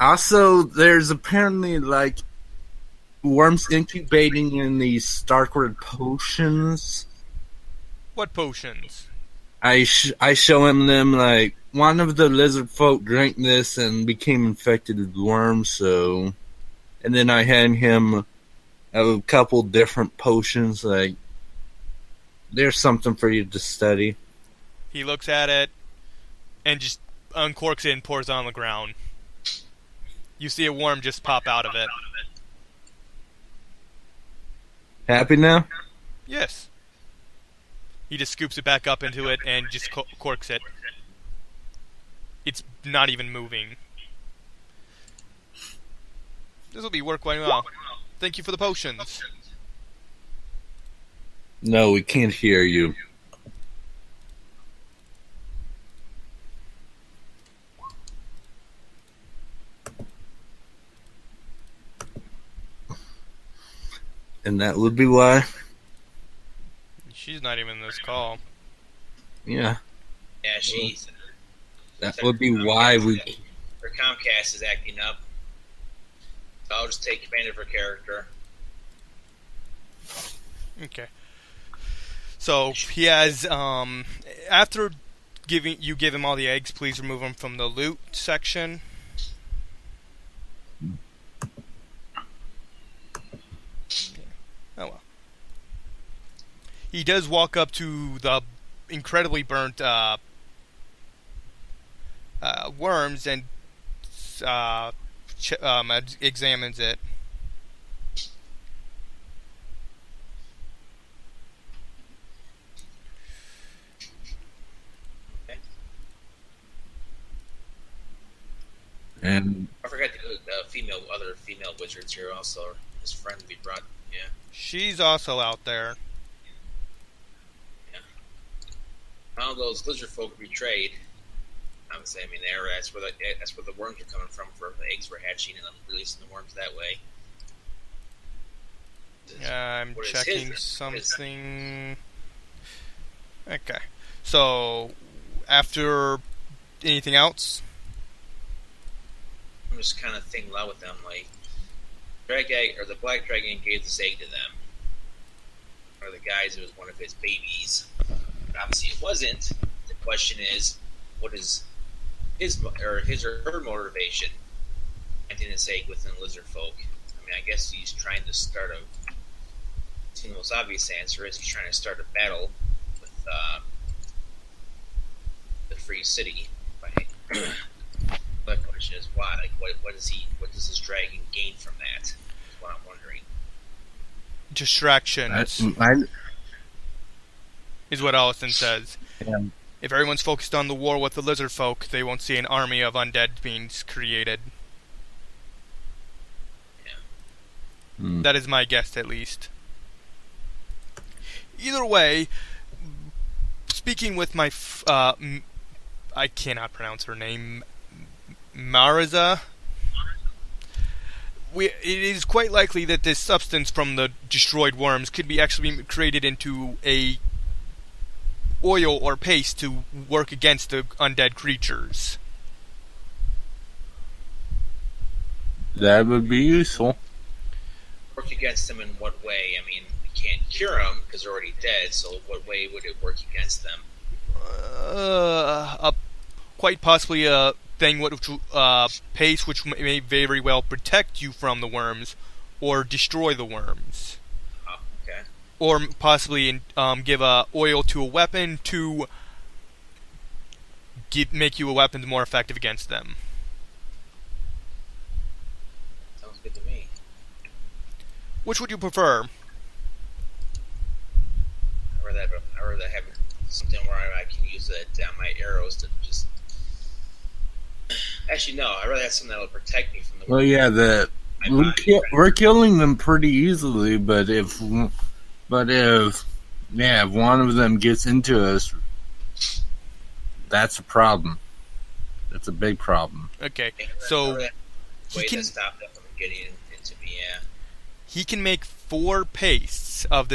Also, there's apparently like worms incubating in these Starkward potions. What potions? I show him them, like, one of the lizard folk drank this and became infected with worms, so... And then I hand him a couple different potions, like, there's something for you to study. He looks at it and just uncorks it and pours it on the ground. You see a worm just pop out of it. Happy now? Yes. He just scoops it back up into it and just corks it. It's not even moving. This will be work quite well. Thank you for the potions. No, we can't hear you. And that would be why. She's not even in this call. Yeah. Yeah, she's... That would be why we... Her Comcast is acting up. So I'll just take command of her character. Okay. So, he has, after give him all the eggs, please remove them from the loot section. Oh well. He does walk up to the incredibly burnt worms and examines it. Okay. And I forgot the other female wizards here also. His friend we brought. Yeah. She's also out there. All those lizard folk were betrayed. Obviously, I mean, that's where the worms are coming from. For the eggs were hatching and then releasing the worms that way. I'm checking something. Okay, so after anything else, I'm just kind of thinking loud with them, like the black dragon gave this egg to them, or the guys. It was one of his babies. Obviously, it wasn't. The question is, what is his or her motivation planting this egg within lizard folk? I mean, I guess he's trying to start a. The most obvious answer is he's trying to start a battle with the free city. The question is why? Like, what does this dragon gain from that? Is what I'm wondering. Distractions. Is what Allison says. Yeah. If everyone's focused on the war with the lizard folk, they won't see an army of undead beings created. Yeah. That is my guess, at least. Either way, speaking with my... I cannot pronounce her name. Mariza. It is quite likely that this substance from the destroyed worms could be actually created into a oil or paste to work against the undead creatures. that would be useful. Work against them in what way? I mean, we can't cure them because they're already dead. So what way would it work against them? Quite possibly a thing which paste which may very well protect you from the worms, or destroy the worms. Oh, okay. Or possibly give oil to a weapon to make you a weapon more effective against them. Sounds good to me. Which would you prefer? I'd rather have something where I can use my arrows to just. Actually, no. I'd rather have something that will protect me from the. Well, yeah, we're killing them pretty easily, but if one of them gets into us, that's a problem. That's a big problem. Okay, so he can stop them from getting into me. Yeah. He can make 4 pastes of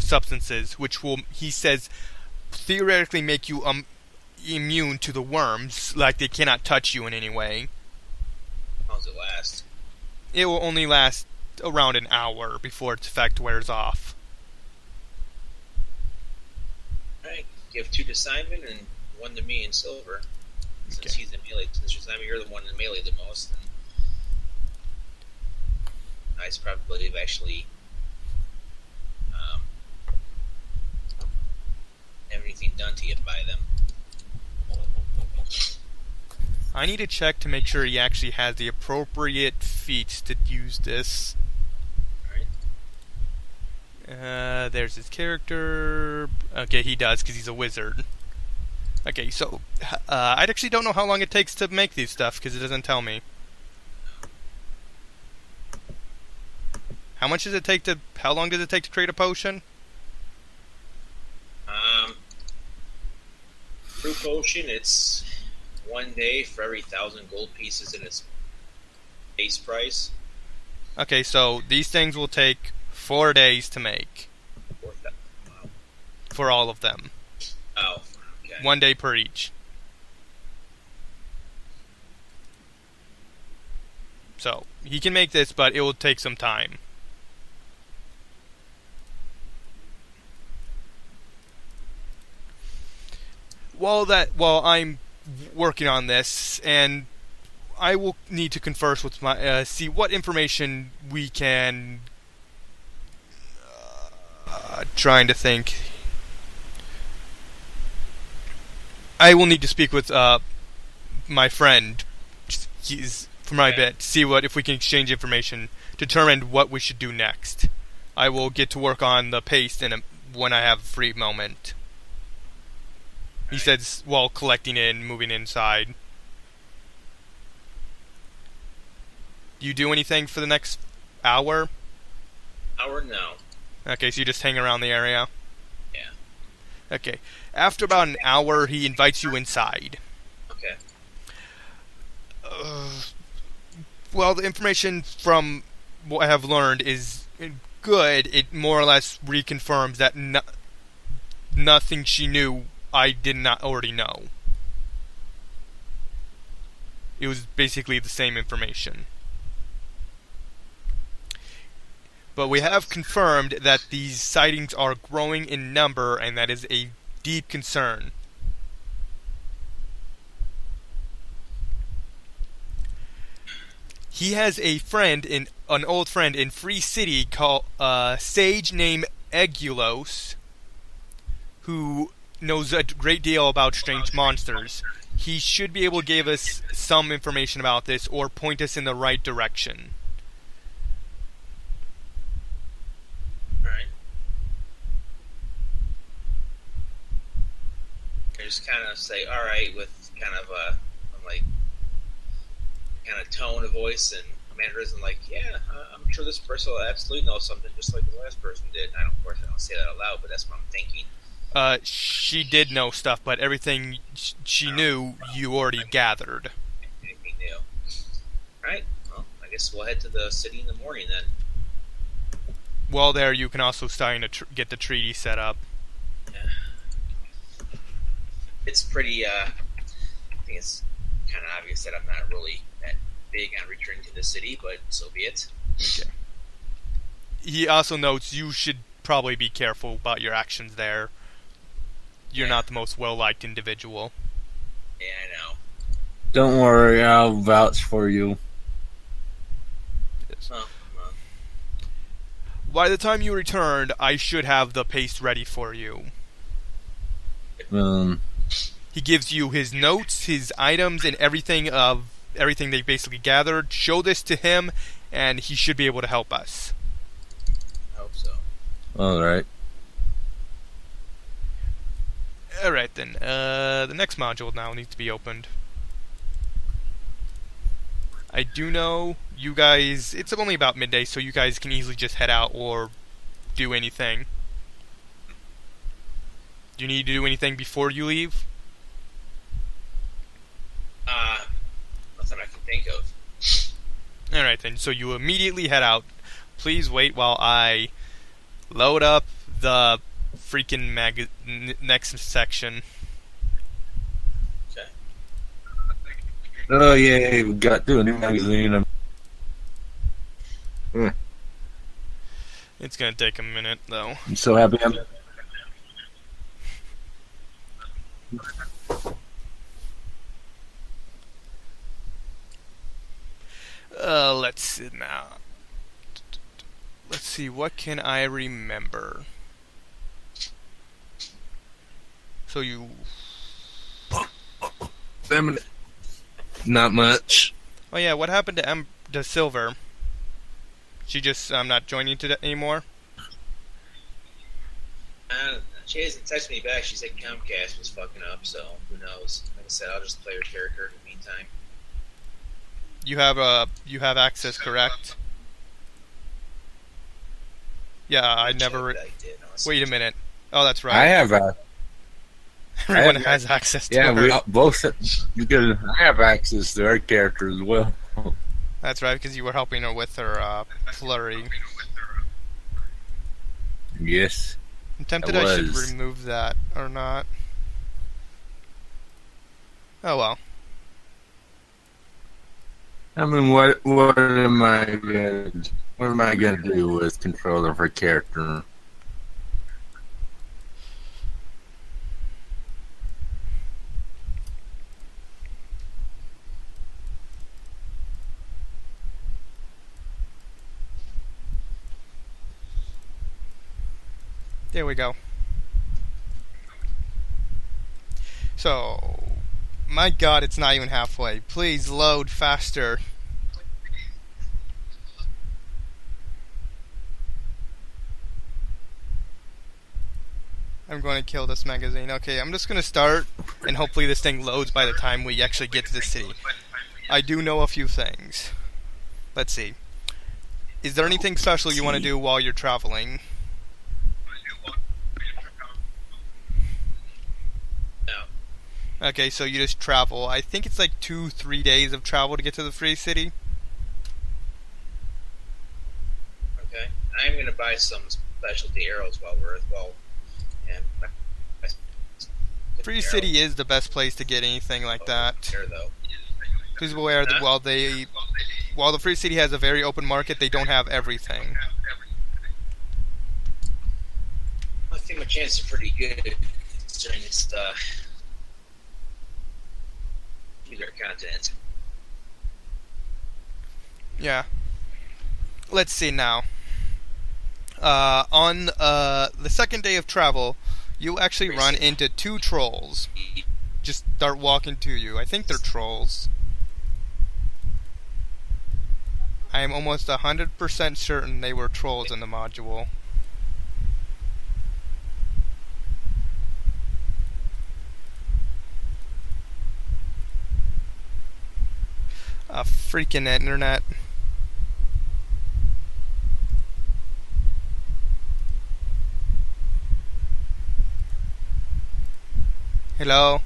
substances, which will, he says, theoretically make you immune to the worms, like they cannot touch you in any way. How long does it last? It will only last around an hour before its effect wears off. Alright, give 2 to Simon and 1 to me in silver. Since he's in melee. Since Simon, you're the one in melee the most. And nice probability of actually have anything done to you by them. I need to check to make sure he actually has the appropriate feats to use this. Alright. There's his character. Okay, he does, because he's a wizard. Okay, so I actually don't know how long it takes to make these stuff, because it doesn't tell me. How long does it take to create a potion? True potion, it's 1 day for every 1,000 gold pieces in its base price. Okay, so these things will take 4 days to make. Wow. For all of them. Oh, okay. 1 day per each. So, he can make this, but it will take some time. While I'm working on this, and I will need to converse with see what information we can. Trying to think. I will need to speak with my friend. He's for my bit. See if we can exchange information. Determine what we should do next. I will get to work on the paste when I have a free moment. He says while collecting it and moving inside. Do you do anything for the next hour? Hour? No. Okay, so you just hang around the area? Yeah. Okay. After about an hour, he invites you inside. Okay. Well, the information from what I have learned is good. It more or less reconfirms that nothing she knew I did not already know. It was basically the same information. But we have confirmed that these sightings are growing in number, and that is a deep concern. He has an old friend in Free City called sage named Egulos, who knows a great deal about strange monsters. He should be able to give us some information about this or point us in the right direction. Alright. I just kind of say, alright, with kind of kind of tone of voice and mannerism, like, yeah, I'm sure this person will absolutely know something just like the last person did. Of course, I don't say that out loud, but that's what I'm thinking. She did know stuff, but everything she knew, you already gathered. Anything new. Alright, well, I guess we'll head to the city in the morning then. Well, there you can also start to get the treaty set up. Yeah. It's pretty, I think it's kind of obvious that I'm not really that big on returning to the city, but so be it. Okay. he also notes you should probably be careful about your actions there. You're not the most well-liked individual. Yeah, I know. Don't worry, I'll vouch for you. Well, By the time you returned, I should have the paste ready for you. He gives you his notes, his items, and everything they basically gathered. Show this to him, and he should be able to help us. I hope so. Alright. Alright then, the next module now needs to be opened. I do know you guys, it's only about midday, so you guys can easily just head out or do anything. Do you need to do anything before you leave? Nothing I can think of. Alright then, so you immediately head out. Please wait while I load up the freaking next section. Okay. Oh yeah, we got to a new magazine. It's gonna take a minute though. I'm so happy I'm... Let's see now. Let's see, what can I remember? So you... Not much. Oh yeah, what happened to Silver? She just not joining today anymore? She hasn't texted me back. She said Comcast was fucking up, so who knows? Like I said, I'll just play her character in the meantime. You have access, correct? Yeah, I never... Wait a minute. Oh, that's right. I have Everyone has access to yeah, her. we both because I have access to her character as well. That's right, because you were helping her with her flurry. Yes. I'm tempted I should remove that or not. Oh well. I mean, what am I gonna do with control of her character? There we go. So, my god, it's not even halfway. Please load faster. I'm going to kill this magazine. Okay, I'm just going to start, and hopefully this thing loads by the time we actually get to the city. I do know a few things. Let's see. Is there anything special you want to do while you're traveling? No. Okay, so you just travel. I think it's like 2-3 days of travel to get to the free city. Okay. I'm going to buy some specialty arrows while we're and Free City is the best place to get anything like that. Please be aware that while the Free City has a very open market, they don't have everything. I think my chances are pretty good considering it's either continent. Yeah. Let's see now. On the second day of travel, you actually run into 2 trolls. Just start walking to you. I think they're trolls. I am almost 100% certain they were trolls in the module. Freaking internet. Hello?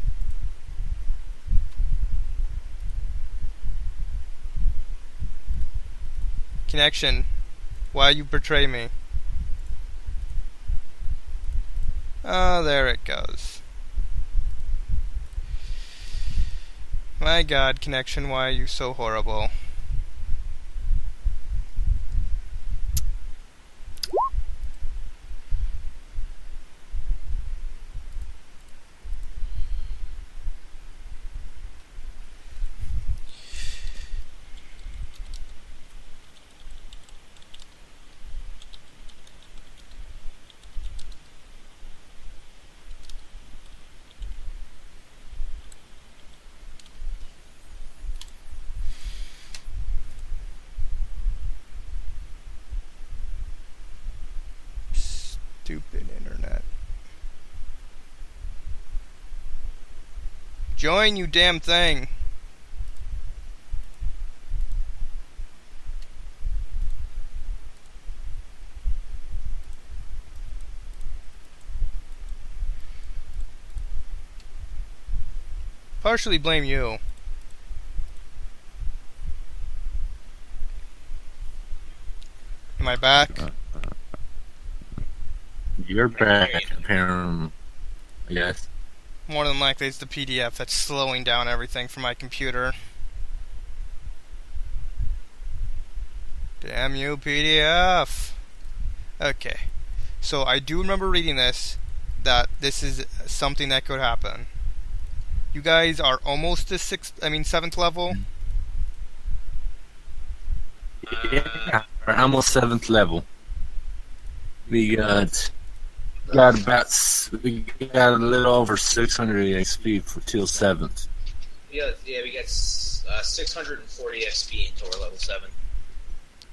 Connection. Why you betray me? Oh, there it goes. My god, connection, why are you so horrible? Stupid internet. Join, you damn thing. Partially blame you. Am I back? You're back, apparently. Yes. More than likely it's the PDF that's slowing down everything from my computer. Damn you, PDF! Okay. So I do remember reading this, that this is something that could happen. You guys are almost to 7th level? Yeah, we're almost 7th level. We got a little over 600 XP for till 7th. We got 640 XP until we're level 7.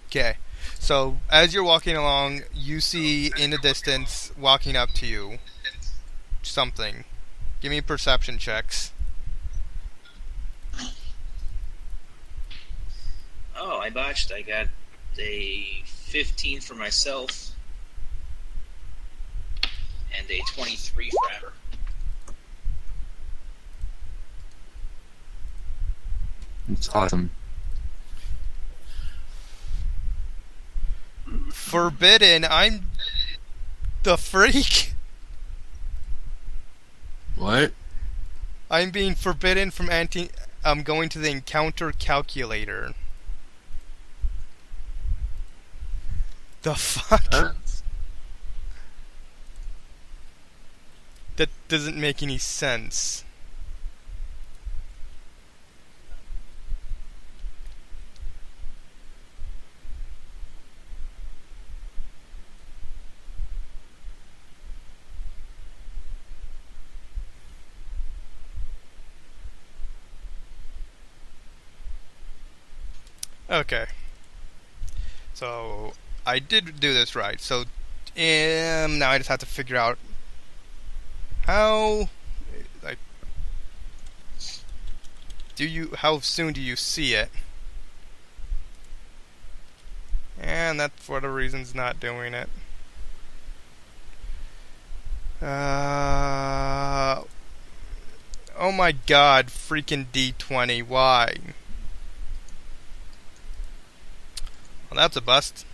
Okay. So as you're walking along, you see in the distance, walking up to you, something. Give me perception checks. Oh, I botched. I got a 15 for myself and a 23 for Amber. It's awesome. Forbidden, I'm the freak. What? I'm being forbidden from going to the encounter calculator. The fuck? Huh? That doesn't make any sense. Okay. So I did do this right. So now I just have to figure out how soon do you see it? And that for the reason's not doing it. Oh my god, freaking D20, why? Well, that's a bust.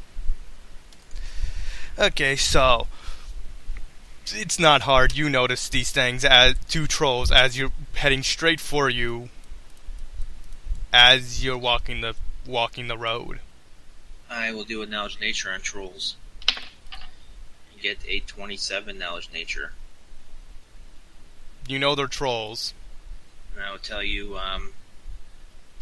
Okay, so it's not hard. You notice these things as two trolls as you're heading straight for you as you're walking the road. I will do a knowledge nature on trolls. Get a 27 knowledge nature. You know they're trolls. And I will tell you,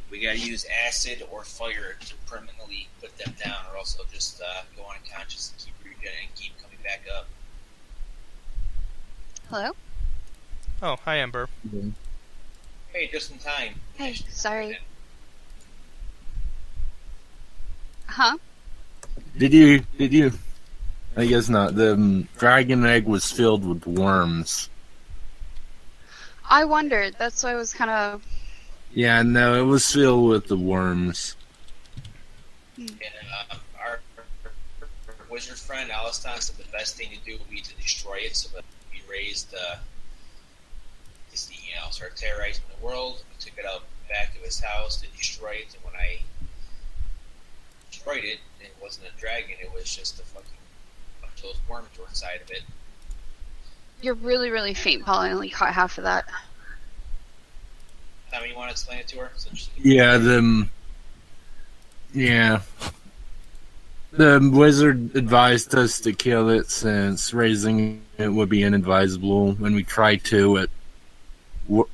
we gotta use acid or fire to permanently put them down, or else they'll just go unconscious and keep regenerating and keep coming back up. Hello? Oh, hi Ember. Hey, just in time. Hey, sorry. Huh? Did you? I guess not. The dragon egg was filled with worms. I wondered. That's why I was kind of... Yeah, no, it was filled with the worms. And our wizard friend Alistan said the best thing to do would be to destroy it so that we raised started terrorizing the world. We took it out back of his house to destroy it, and when I destroyed it, it wasn't a dragon, it was just a fucking bunch of those worms were inside of it. You're really, really faint, Paul. I only caught half of that. Tommy, you want to explain it to her? Yeah, the wizard advised us to kill it since raising it would be inadvisable. When we tried to,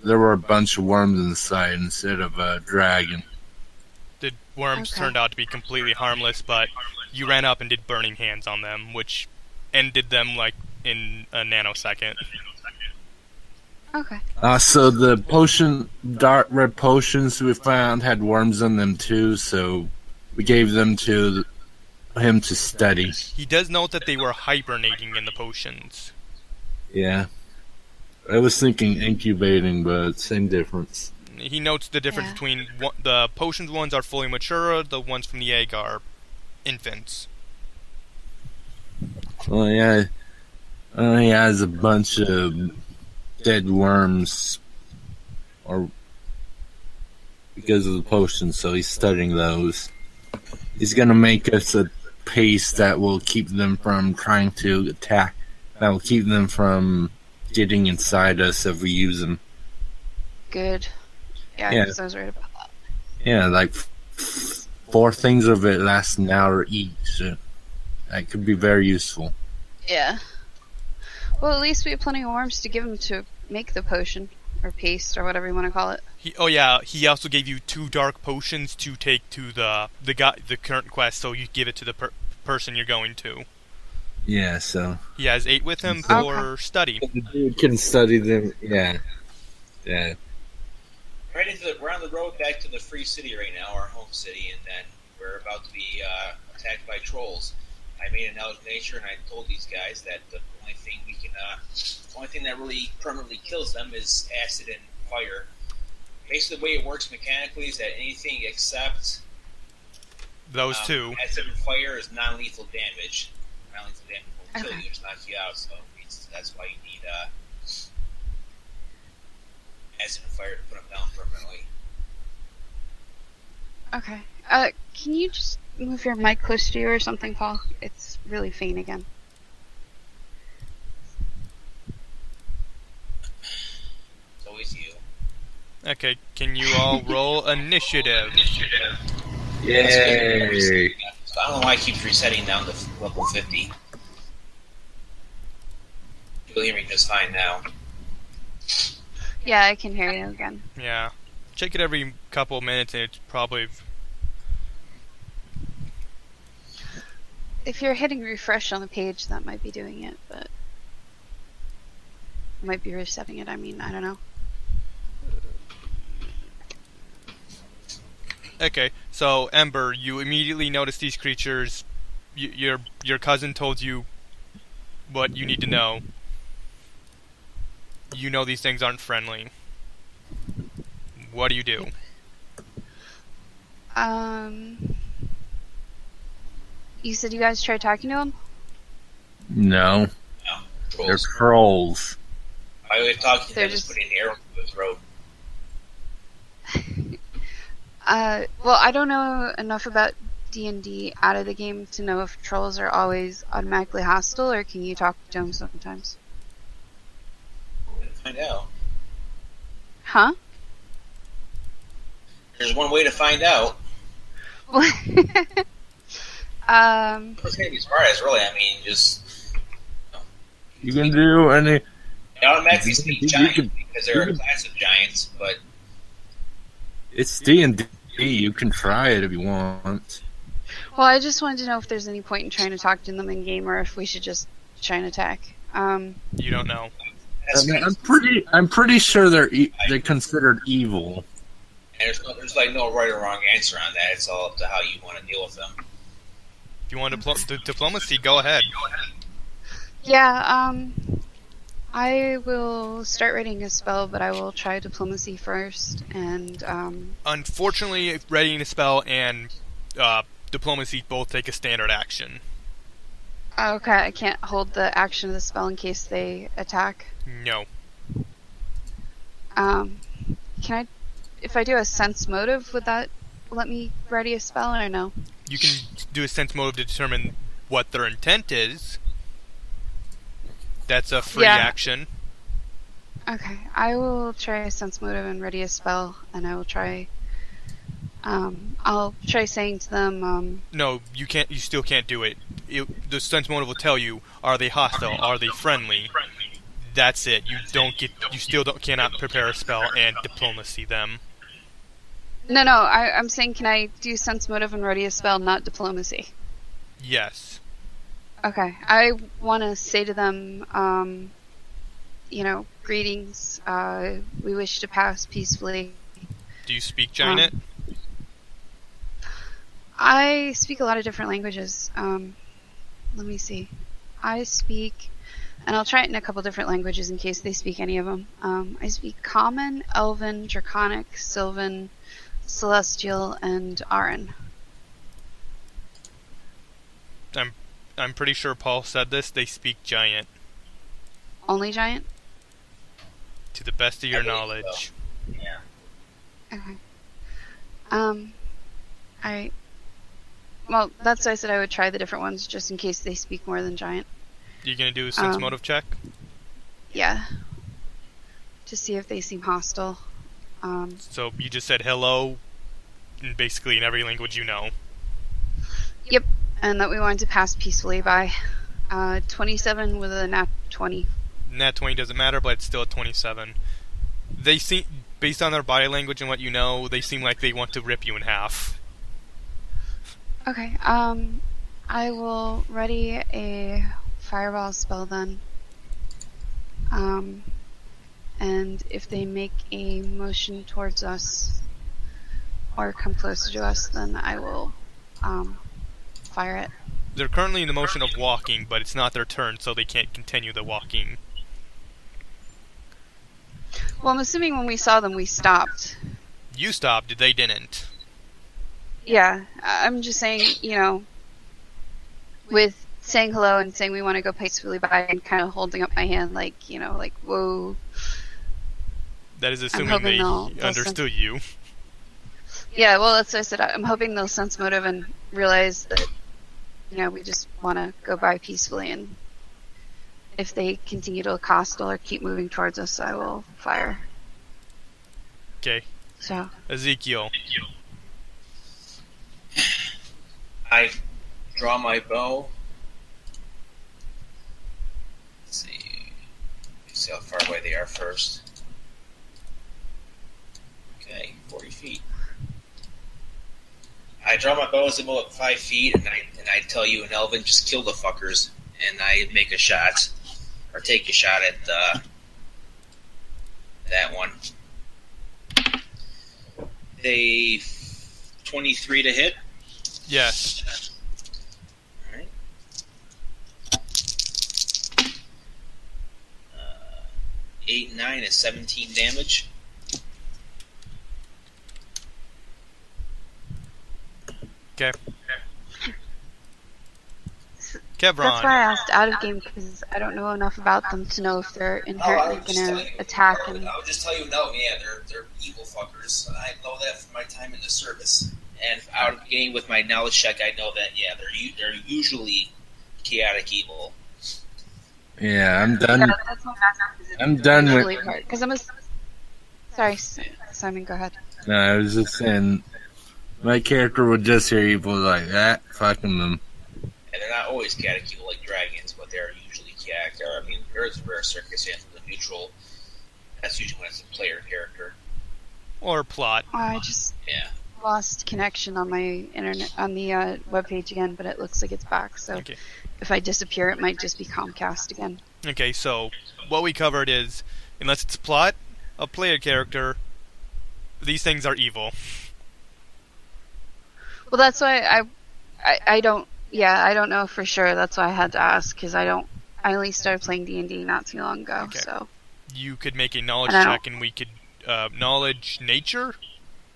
there were a bunch of worms inside instead of a dragon. The worms turned out to be completely harmless, but you ran up and did burning hands on them, which ended them like in a nanosecond. Okay. So the dark red potions we found had worms in them too, so we gave them to him to study. He does note that they were hibernating in the potions. Yeah. I was thinking incubating, but same difference. He notes the difference between the potions ones are fully mature, the ones from the egg are infants. Well, yeah. He has a bunch of dead worms, or because of the potions, so he's studying those. He's gonna make us a paste that will keep them from trying to attack. That will keep them from getting inside us if we use them. Good. Yeah, Yeah. because I was right about that. Yeah, like 4 things of it last an hour each. That could be very useful. Yeah. Well, at least we have plenty of worms to give him to make the potion, or paste, or whatever you want to call it. He also gave you 2 dark potions to take to the current quest, so you give it to the person you're going to. Yeah, so He has 8 with him for study. the dude can study them. Yeah. We're on the road back to the Free City right now, our home city, and then we're about to be attacked by trolls. I made an knowledge of nature, and I told these guys that the only thing that really permanently kills them is acid and fire. Basically, the way it works mechanically is that anything except Those 2. acid and fire is non-lethal damage. Non-lethal damage will kill you, just knock you out. So that's why you need acid and fire to put them down permanently. Okay. Can you just move your mic close to you or something, Paul? It's really faint again. It's always you. Okay, can you all roll initiative? Yay! So I don't know why it keeps resetting down to level 50. You'll hear me just fine now. Yeah, I can hear you again. Yeah. Check it every couple of minutes and it's probably... If you're hitting refresh on the page, that might be doing it, but... It might be resetting it, I don't know. Okay, so Ember, you immediately notice these creatures. Your cousin told you what you need to know. You know these things aren't friendly. What do you do? You said you guys tried talking to him? No, No, they're trolls. trolls. I would talk to They're them just putting an arrow through the throat. Well, I don't know enough about D&D out of the game to know if trolls are always automatically hostile, or can you talk to them sometimes? Find out. Huh? There's one way to find out. It's gonna be smart as really. Just You can do any. they automatically You speak can- giant because they're a class of giants, but It's D&D. You can try it if you want. Well, I just wanted to know if there's any point in trying to talk to them in game, or if we should just try and attack. You don't know. that's I mean, good. I'm pretty sure they're considered evil. And there's like no right or wrong answer on that. It's all up to how you want to deal with them. If you want diplomacy, go ahead. Yeah, I will start writing a spell, but I will try diplomacy first, and, Unfortunately, readying a spell and diplomacy both take a standard action. okay, I can't hold the action of the spell in case they attack. No. Can I, if I do a sense motive, would that let me ready a spell, or no? You can do a sense motive to determine what their intent is. That's a free action. Okay, I will try a sense motive and ready a spell, and I will try, I'll try saying to them, No, you can't. You still can't do it. The sense motive will tell you: are they hostile? Are they friendly? That's it. You still cannot prepare a spell and diplomacy them. No, I'm saying can I do sense motive and ready a spell, not diplomacy? Yes. Okay, I want to say to them, greetings, we wish to pass peacefully. Do you speak giant? I speak a lot of different languages. Let me see. I speak, and I'll try it in a couple different languages in case they speak any of them. I speak Common, Elven, Draconic, Sylvan, Celestial, and Aran. I'm pretty sure Paul said this. They speak Giant, Only Giant? to the best of your I believe knowledge. so. Yeah. Okay. Well, that's why I said I would try the different ones just in case they speak more than Giant. You gonna do a sense motive check? Yeah. To see if they seem hostile. So you just said hello, basically in every language you know. Yep. And that we wanted to pass peacefully by. 27 with a nat 20. Nat 20 doesn't matter, but it's still a 27. They seem, based on their body language and what you know, they seem like they want to rip you in half. Okay, I will ready a fireball spell then. And if they make a motion towards us or come closer to us, then I will fire it. They're currently in the motion of walking, but it's not their turn, so they can't continue the walking. Well, I'm assuming when we saw them, we stopped. You stopped, they didn't. Yeah, I'm just saying, with saying hello and saying we want to go peacefully by and kind of holding up my hand like, like, whoa. That is assuming they understood you. Yeah, well, that's what I said. I'm hoping they'll sense motive and realize that, we just want to go by peacefully, and if they continue to look hostile or keep moving towards us, I will fire. Okay. So. Ezekiel. I draw my bow. Let's see how far away they are first. Okay, 40 feet. I draw my bow as I move up 5 feet, and I tell you in Elven, just kill the fuckers, and I make a shot, or take a shot at that one. They 23 to hit. Yes. Alright. 8 and 9 is 17 damage. Okay. That's why Kevron. I asked out of game, because I don't know enough about them to know if they're inherently going to attack. I would just tell you no, yeah, they're evil fuckers. I know that from my time in the service. And out of game with my knowledge check, I know that, yeah, they're usually chaotic evil. Yeah, I'm done. Yeah, that's what I'm done with. Because Sorry, Simon, go ahead. No, I was just saying, my character would just hear evil like that, fucking them. And they're not always chaotic evil like dragons, but they're usually chaotic. I mean, there is a rare circumstance with a neutral. That's usually when it's a player character. Or plot. I just Yeah. lost connection on my internet on the webpage again, but it looks like it's back. So Okay. if I disappear, it might just be Comcast again. Okay, so what we covered is, unless it's plot, a player character, these things are evil. Well, that's why I don't. Yeah, I don't know for sure. That's why I had to ask, because I only started playing D&D not too long ago. Okay. So You could make a knowledge And I check, and we could knowledge nature.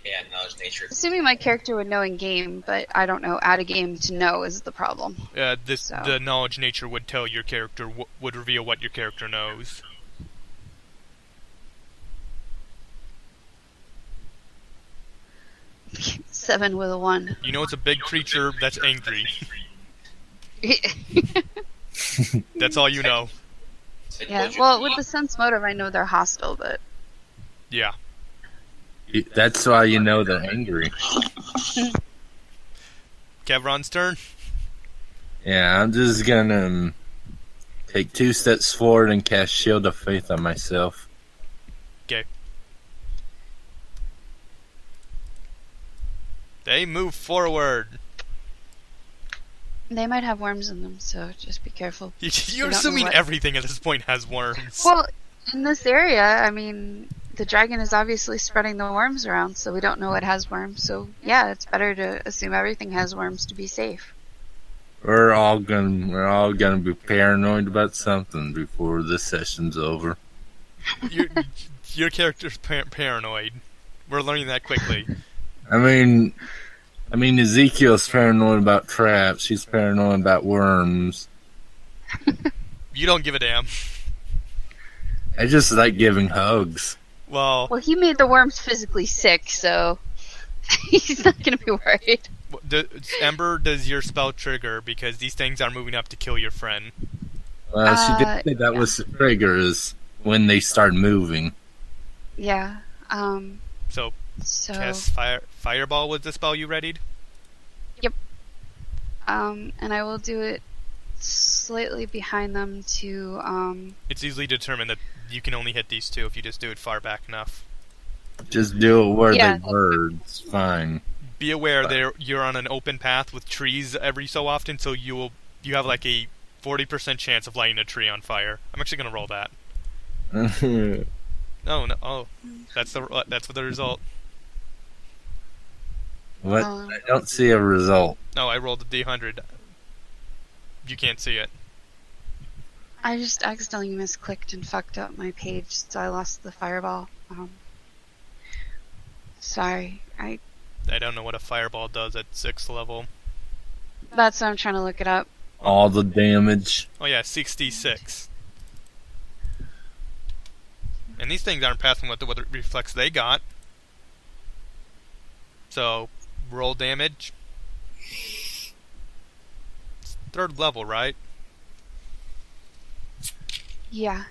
Yeah, knowledge nature. assuming my character would know in game, but I don't know out of game to know is the problem. So. The knowledge nature would tell your character, would reveal what your character knows. Seven with a 1. You know it's a big creature that's angry. That's all you know. Yeah. Well, with the sense motive, I know they're hostile, but Yeah. That's why you know they're angry. Kevron's turn. Yeah, I'm just gonna take 2 steps forward and cast Shield of Faith on myself. Okay. They move forward. they might have worms in them, so just be careful. You're know assuming what- everything at this point has worms. Well, in this area, I mean, the dragon is obviously spreading the worms around, so we don't know it has worms. So yeah, it's better to assume everything has worms to be safe. We're all gonna be paranoid about something before this session's over. Your character's paranoid. We're learning that quickly. I mean, Ezekiel's paranoid about traps. She's paranoid about worms. You don't give a damn. I just like giving hugs. Well, he made the worms physically sick, so he's not going to be worried. Ember, does your spell trigger because these things are moving up to kill your friend? She did say that was the trigger, is when they start moving. Yeah. So cast fireball with the spell you readied? Yep. And I will do it slightly behind them to It's easily determined that you can only hit these two if you just do it far back enough. Just do it where they were. It's fine. Be aware you're on an open path with trees every so often, so you have like a 40% chance of lighting a tree on fire. I'm actually gonna roll that. No. Oh, that's the result. What? I don't see a result. No, I rolled a D100. You can't see it. I just accidentally misclicked and fucked up my page, so I lost the fireball. Sorry. I don't know what a fireball does at 6th level. That's why I'm trying to look it up. All the damage. Oh yeah, 66. And these things aren't passing what the reflex they got. So, roll damage. It's 3rd level, right? Yeah.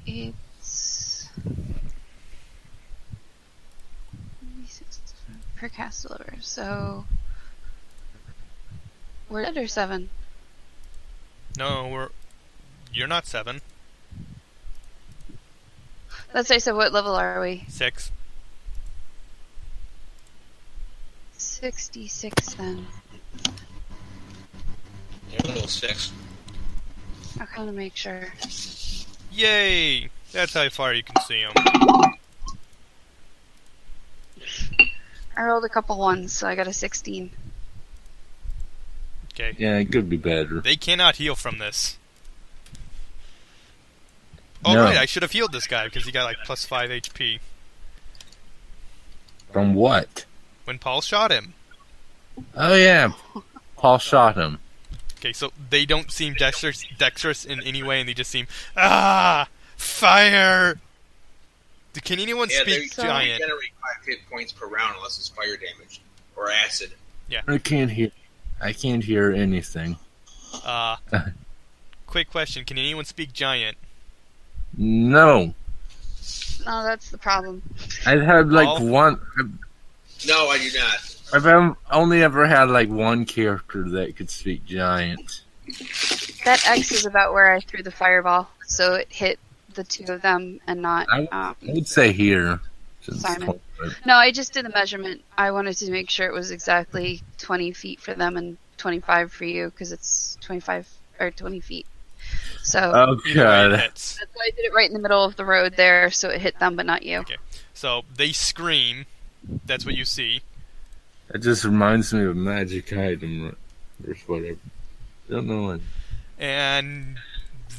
It's per cast deliver. So we're at or 7. No, you're not 7. Let's say, so what level are we? 6. 66 then. Yeah, level 6. I want to make sure. Yay! That's how far you can see them. I rolled a couple ones, so I got a 16. Okay. Yeah, it could be better. They cannot heal from this. Oh, No. right, I should have healed this guy because he got like plus 5 HP. From what? When Paul shot him. Oh yeah, Paul shot him. Okay, so they don't seem dexterous in any way, and they just seem, fire! Can anyone speak giant? They generate 5 hit points per round unless it's fire damage or acid. Yeah. I can't hear anything. Quick question: can anyone speak giant? No. No, that's the problem. I've had like Paul? one. No, I do not. I've only ever had like one character that could speak giant. That X is about where I threw the fireball, so it hit the two of them and not I would say here. Simon. No, I just did the measurement. I wanted to make sure it was exactly 20 feet for them and 25 for you, because it's 25 or 20 feet. So Oh god. That's why I did it right in the middle of the road there, so it hit them but not you. okay. So they scream. That's what you see. It just reminds me of a magic item or whatever. Don't know what. And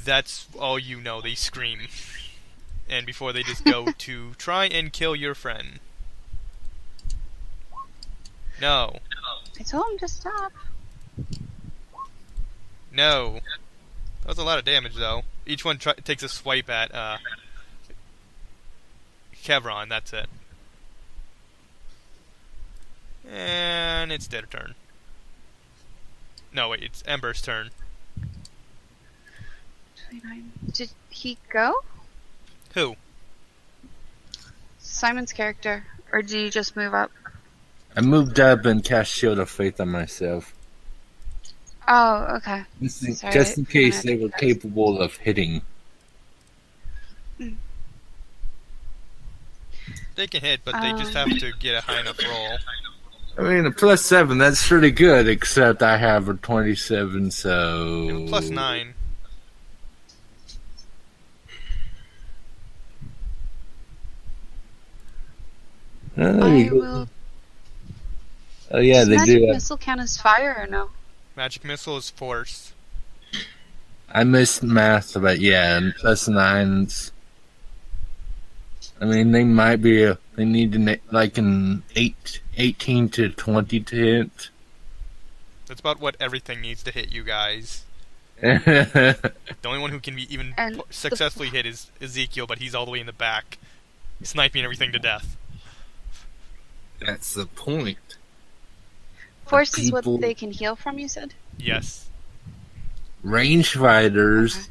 that's all you know. They scream. And before they just go to try and kill your friend. No. I told him to stop. No. That was a lot of damage, though. Each one takes a swipe at Kevron. That's it. And it's their turn. No, wait, it's Ember's turn. 29. Did he go? Who? Simon's character. Or did you just move up? I moved up and cast Shield of Faith on myself. Oh, okay. Just in case they were capable of hitting. They can hit, but they just have to get a high enough roll. I mean, a +7, that's pretty good, except I have a 27, so... And plus 9. I will. Oh yeah, Does they magic do. missile count as fire or no? Magic missile is force. I missed math, but yeah, and plus 9s. I mean, they might be. They need to like an 18 to 20 to hit. That's about what everything needs to hit you guys. The only one who can be even successfully hit is Ezekiel, but he's all the way in the back, sniping everything to death. That's the point. Force is what they can heal from, you said? Yes. Range fighters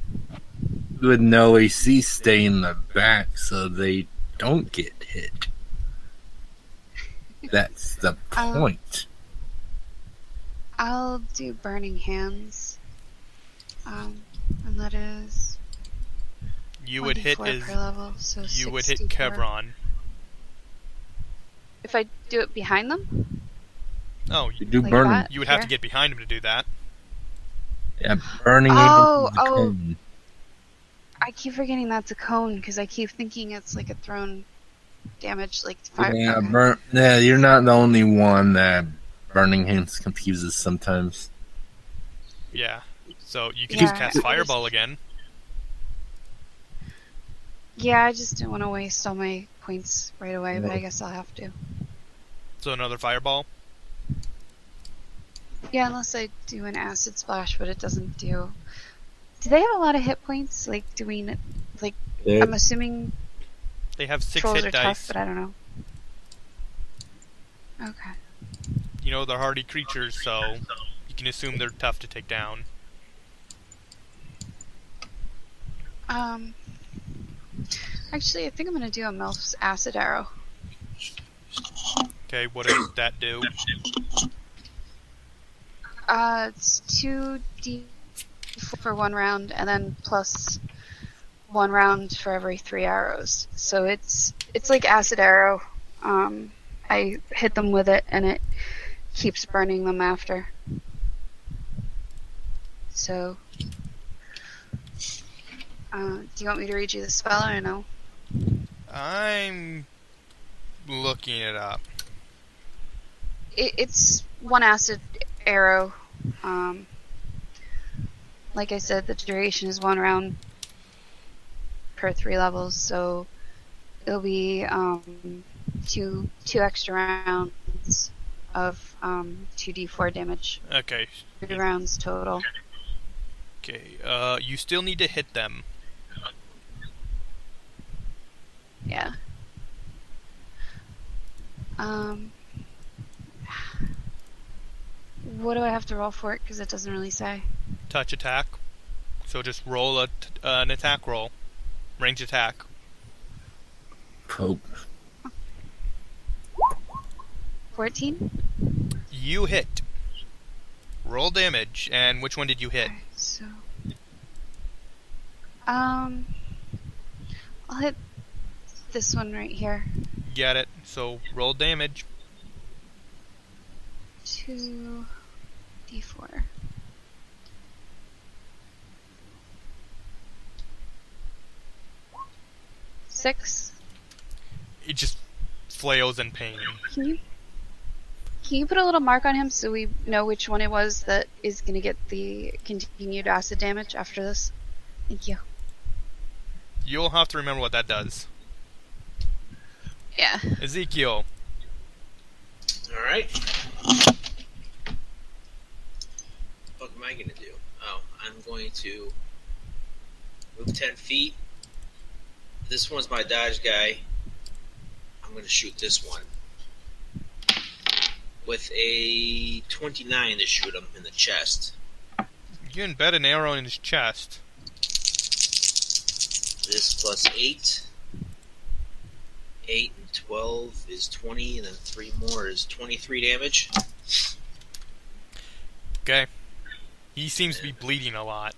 with no AC stay in the back so they don't get hit. That's the point. I'll do Burning Hands. And that is. You would hit per level, so you would hit 64. Kevron. If I do it behind them? Oh, You do Like burning. that? you would have to Here? get behind him to do that. Yeah, burning. Oh, is the oh. cone. I keep forgetting that's a cone because I keep thinking it's like a thrown damage, like fire. Yeah, okay. yeah, you're not the only one that burning hands confuses sometimes. Yeah. So you can Yeah, just cast I Fireball again. Yeah, I just didn't want to waste all my points right away, but I guess I'll have to. So another Fireball. Yeah, unless I do an acid splash, but it doesn't do. Do they have a lot of hit points? Like, do we? Like, I'm assuming They have 6 trolls hit are dice. tough, but I don't know. Okay. You know, they're hardy creatures, so you can assume they're tough to take down. Actually, I think I'm gonna do a Melf's acid arrow. Okay, what does that do? It's 2d4 for 1 round, and then plus 1 round for every 3 arrows. So it's like acid arrow. I hit them with it, and it keeps burning them after. So, do you want me to read you the spell or no? I'm looking it up. It's 1 acid arrow. Like I said, the duration is 1 round per 3 levels, so it'll be 2 extra rounds of 2d4 damage. Okay. 3 rounds total. Okay. You still need to hit them. Yeah. What do I have to roll for it? Because it doesn't really say. Touch attack. So just roll an attack roll. Range attack. Pope. 14? You hit. Roll damage. And which one did you hit? Okay, so. I'll hit this one right here. Get it. So roll damage. 2d4. 6. It just flails in pain. Can you put a little mark on him so we know which one it was that is going to get the continued acid damage after this? Thank you. You'll have to remember what that does. Yeah. Ezekiel. Alright. What am I going to do? Oh, I'm going to move 10 feet. This one's my dodge guy. I'm going to shoot this one. With a 29 to shoot him in the chest. You embed an arrow in his chest. This plus 8. 8 and 12 is 20, and then 3 more is 23 damage. Okay. He seems to be bleeding a lot.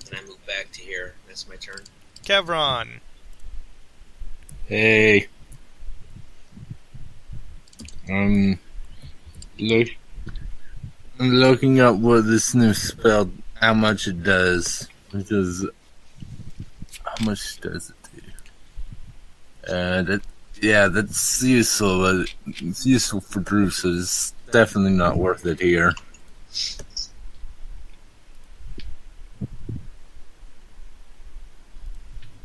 And I move back to here. That's my turn. Kevron. Hey. I'm looking up what this new spell, how much it does. Because, how much does it do? Yeah, that's useful. But it's useful for Drew, so it's definitely not worth it here.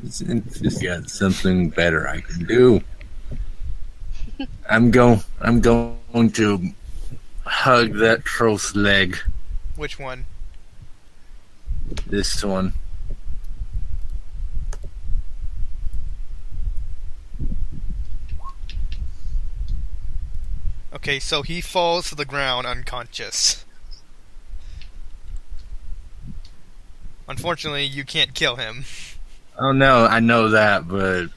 It's got something better I can do. I'm going to hug that troll's leg. Which one? This one. Okay, so he falls to the ground unconscious. Unfortunately, you can't kill him. Oh no, I know that, but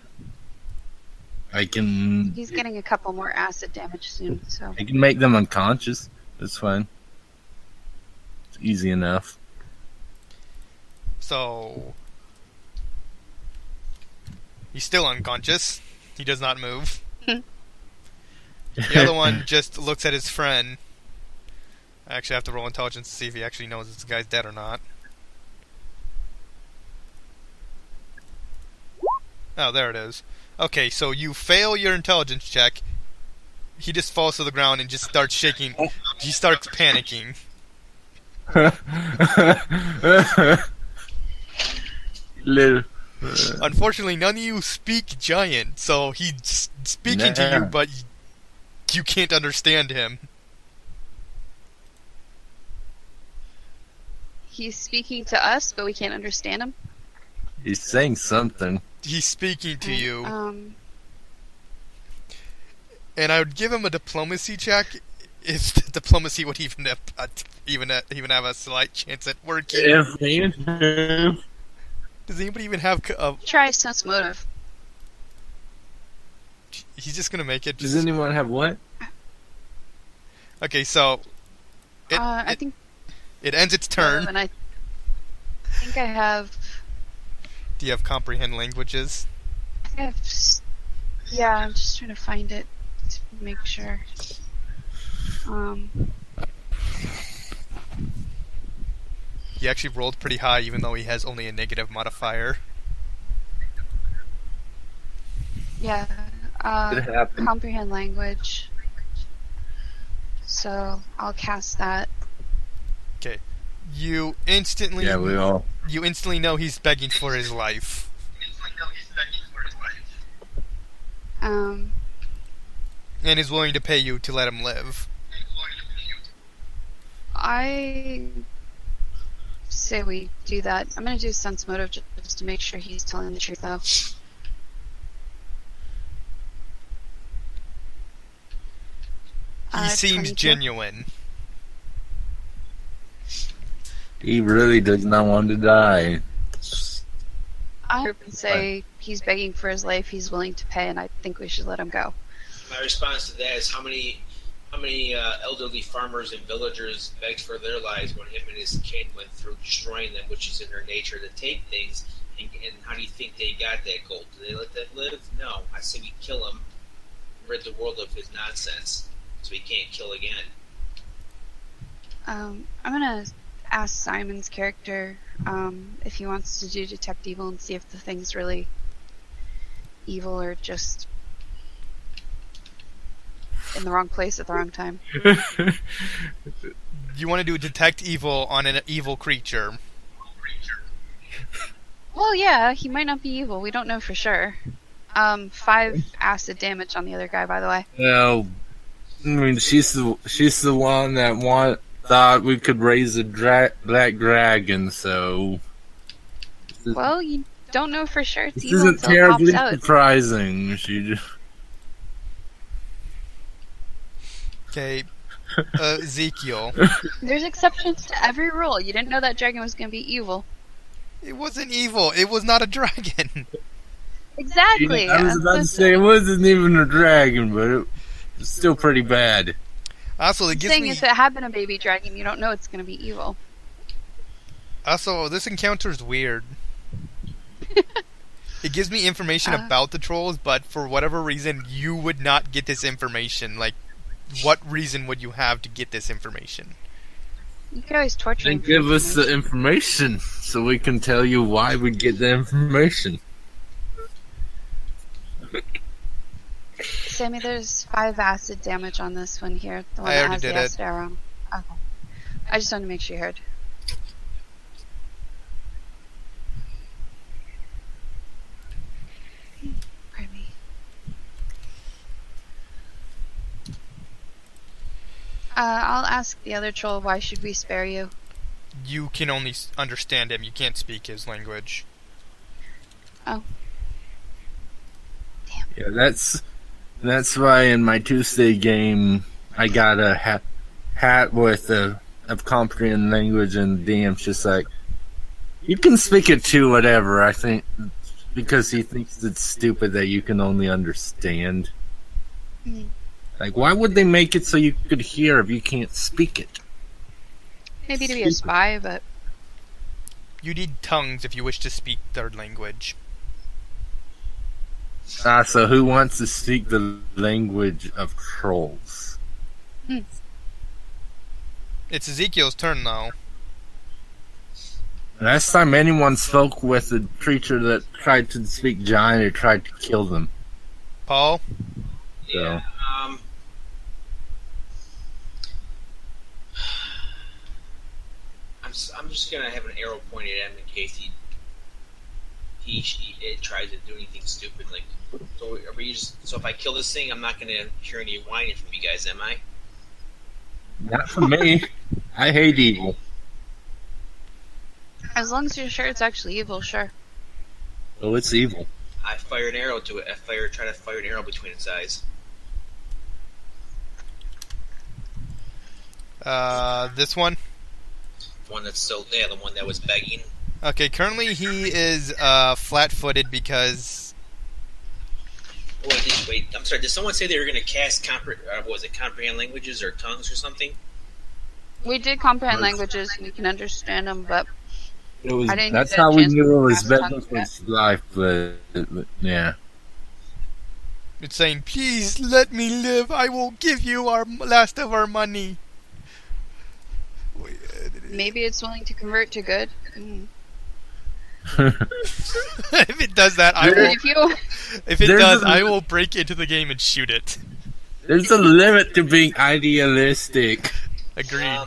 I can. He's getting a couple more acid damage soon, so. I can make them unconscious. That's fine. It's easy enough. So he's still unconscious. He does not move. The other one just looks at his friend. I actually have to roll intelligence to see if he actually knows this guy's dead or not. Oh, there it is. Okay, so you fail your intelligence check. He just falls to the ground and just starts shaking. He starts panicking. Little. Unfortunately, none of you speak giant, so he's speaking to you, but you can't understand him. He's speaking to us, but we can't understand him. He's saying something. He's speaking to you. And I would give him a diplomacy check if the diplomacy would even have a slight chance at working. Does anybody even have try sense motive? He's just gonna make it. Does anyone have what? Okay, so I think it ends its turn. And I think I have. Do you have comprehend languages? I have. Yeah, I'm just trying to find it to make sure. He actually rolled pretty high, even though he has only a negative modifier. Yeah, comprehend language. So I'll cast that. Okay, you instantly. Yeah, we all. You instantly know he's begging for his life. And is willing to pay you to let him live. I say we do that. I'm going to do sense motive just to make sure he's telling the truth, though. He seems 22. genuine. He really does not want to die. I would say he's begging for his life, he's willing to pay, and I think we should let him go. My response to that is how many elderly farmers and villagers begged for their lives when him and his kin went through destroying them, which is in their nature to take things, and how do you think they got that gold? Did they let that live? No. I say we kill him, rid the world of his nonsense, so he can't kill again. I'm going to ask Simon's character if he wants to do detect evil and see if the thing's really evil or just in the wrong place at the wrong time. You want to do detect evil on an evil creature. Well, yeah, he might not be evil. We don't know for sure. 5 acid damage on the other guy, by the way. Well, I mean, she's the one that thought we could raise a black dragon, so. Well, you don't know for sure. It's this evil isn't until it terribly pops out. surprising. She just. Okay, Ezekiel. There's exceptions to every rule. You didn't know that dragon was going to be evil. It wasn't evil. It was not a dragon. Exactly. I was about to say it wasn't even a dragon, but it was still pretty bad. Also, it I'm gives saying me. if it had been a baby dragon, you don't know it's going to be evil. Also, this encounter is weird. It gives me information about the trolls, but for whatever reason, you would not get this information. Like, what reason would you have to get this information? You could always torture him. Give us the information so we can tell you why we get the information. Sammy, there's 5 acid damage on this one here. The one I that already has did the it. acid arrow. Okay. I just wanted to make sure you heard. Pardon me. I'll ask the other troll, why should we spare you? You can only understand him. You can't speak his language. Oh. Yeah, that's why in my Tuesday game I got a hat with a comprehend language, and DM's just like, you can speak it too, whatever. I think because he thinks it's stupid that you can only understand. Hmm. Like, why would they make it so you could hear if you can't speak it? Maybe to be a spy, but You need tongues if you wish to speak their language. So who wants to speak the language of trolls? It's Ezekiel's turn, though. Last time anyone spoke with a creature that tried to speak giant, it tried to kill them. Paul? Yeah. I'm just gonna have an arrow pointed at him in case it tries to do anything stupid. Like, so if I kill this thing, I'm not gonna hear any whining from you guys, am I? Not for me. I hate evil. as long as you're sure it's actually evil, sure. Oh, it's evil. I fire an arrow to it. Try to fire an arrow between its eyes. This one? The one that's still there, the one that was begging. Okay, currently he is flat-footed because... Wait, I'm sorry, did someone say they were going to cast comprehend languages or tongues or something? We did comprehend languages and we can understand them, but It was. I didn't That's get a how we chance knew it to was ask better tongues for yet. its life, but yeah. It's saying, please let me live. I will give you our last of our money. Maybe it's willing to convert to good. If it does that, I will. If you If it There's does, a- I will break into the game and shoot it. There's a limit to being idealistic. Agreed.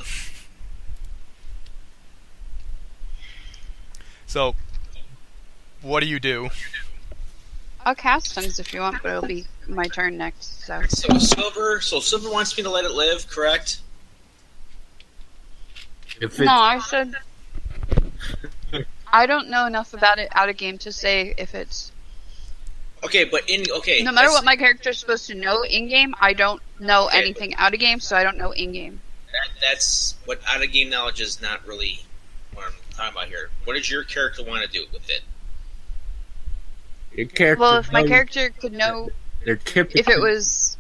So, what do you do? I'll cast tongues if you want, but it'll be my turn next. So So Silver wants me to let it live, correct? If no, it, I said I don't know enough about it out of game to say if it's. Okay, but No matter what my character's supposed to know in game, I don't know anything out of game, so I don't know in game. That's what out of game knowledge is not really what I'm talking about here. What does your character want to do with it? your character Well, if my knows character could know they're typically, if it was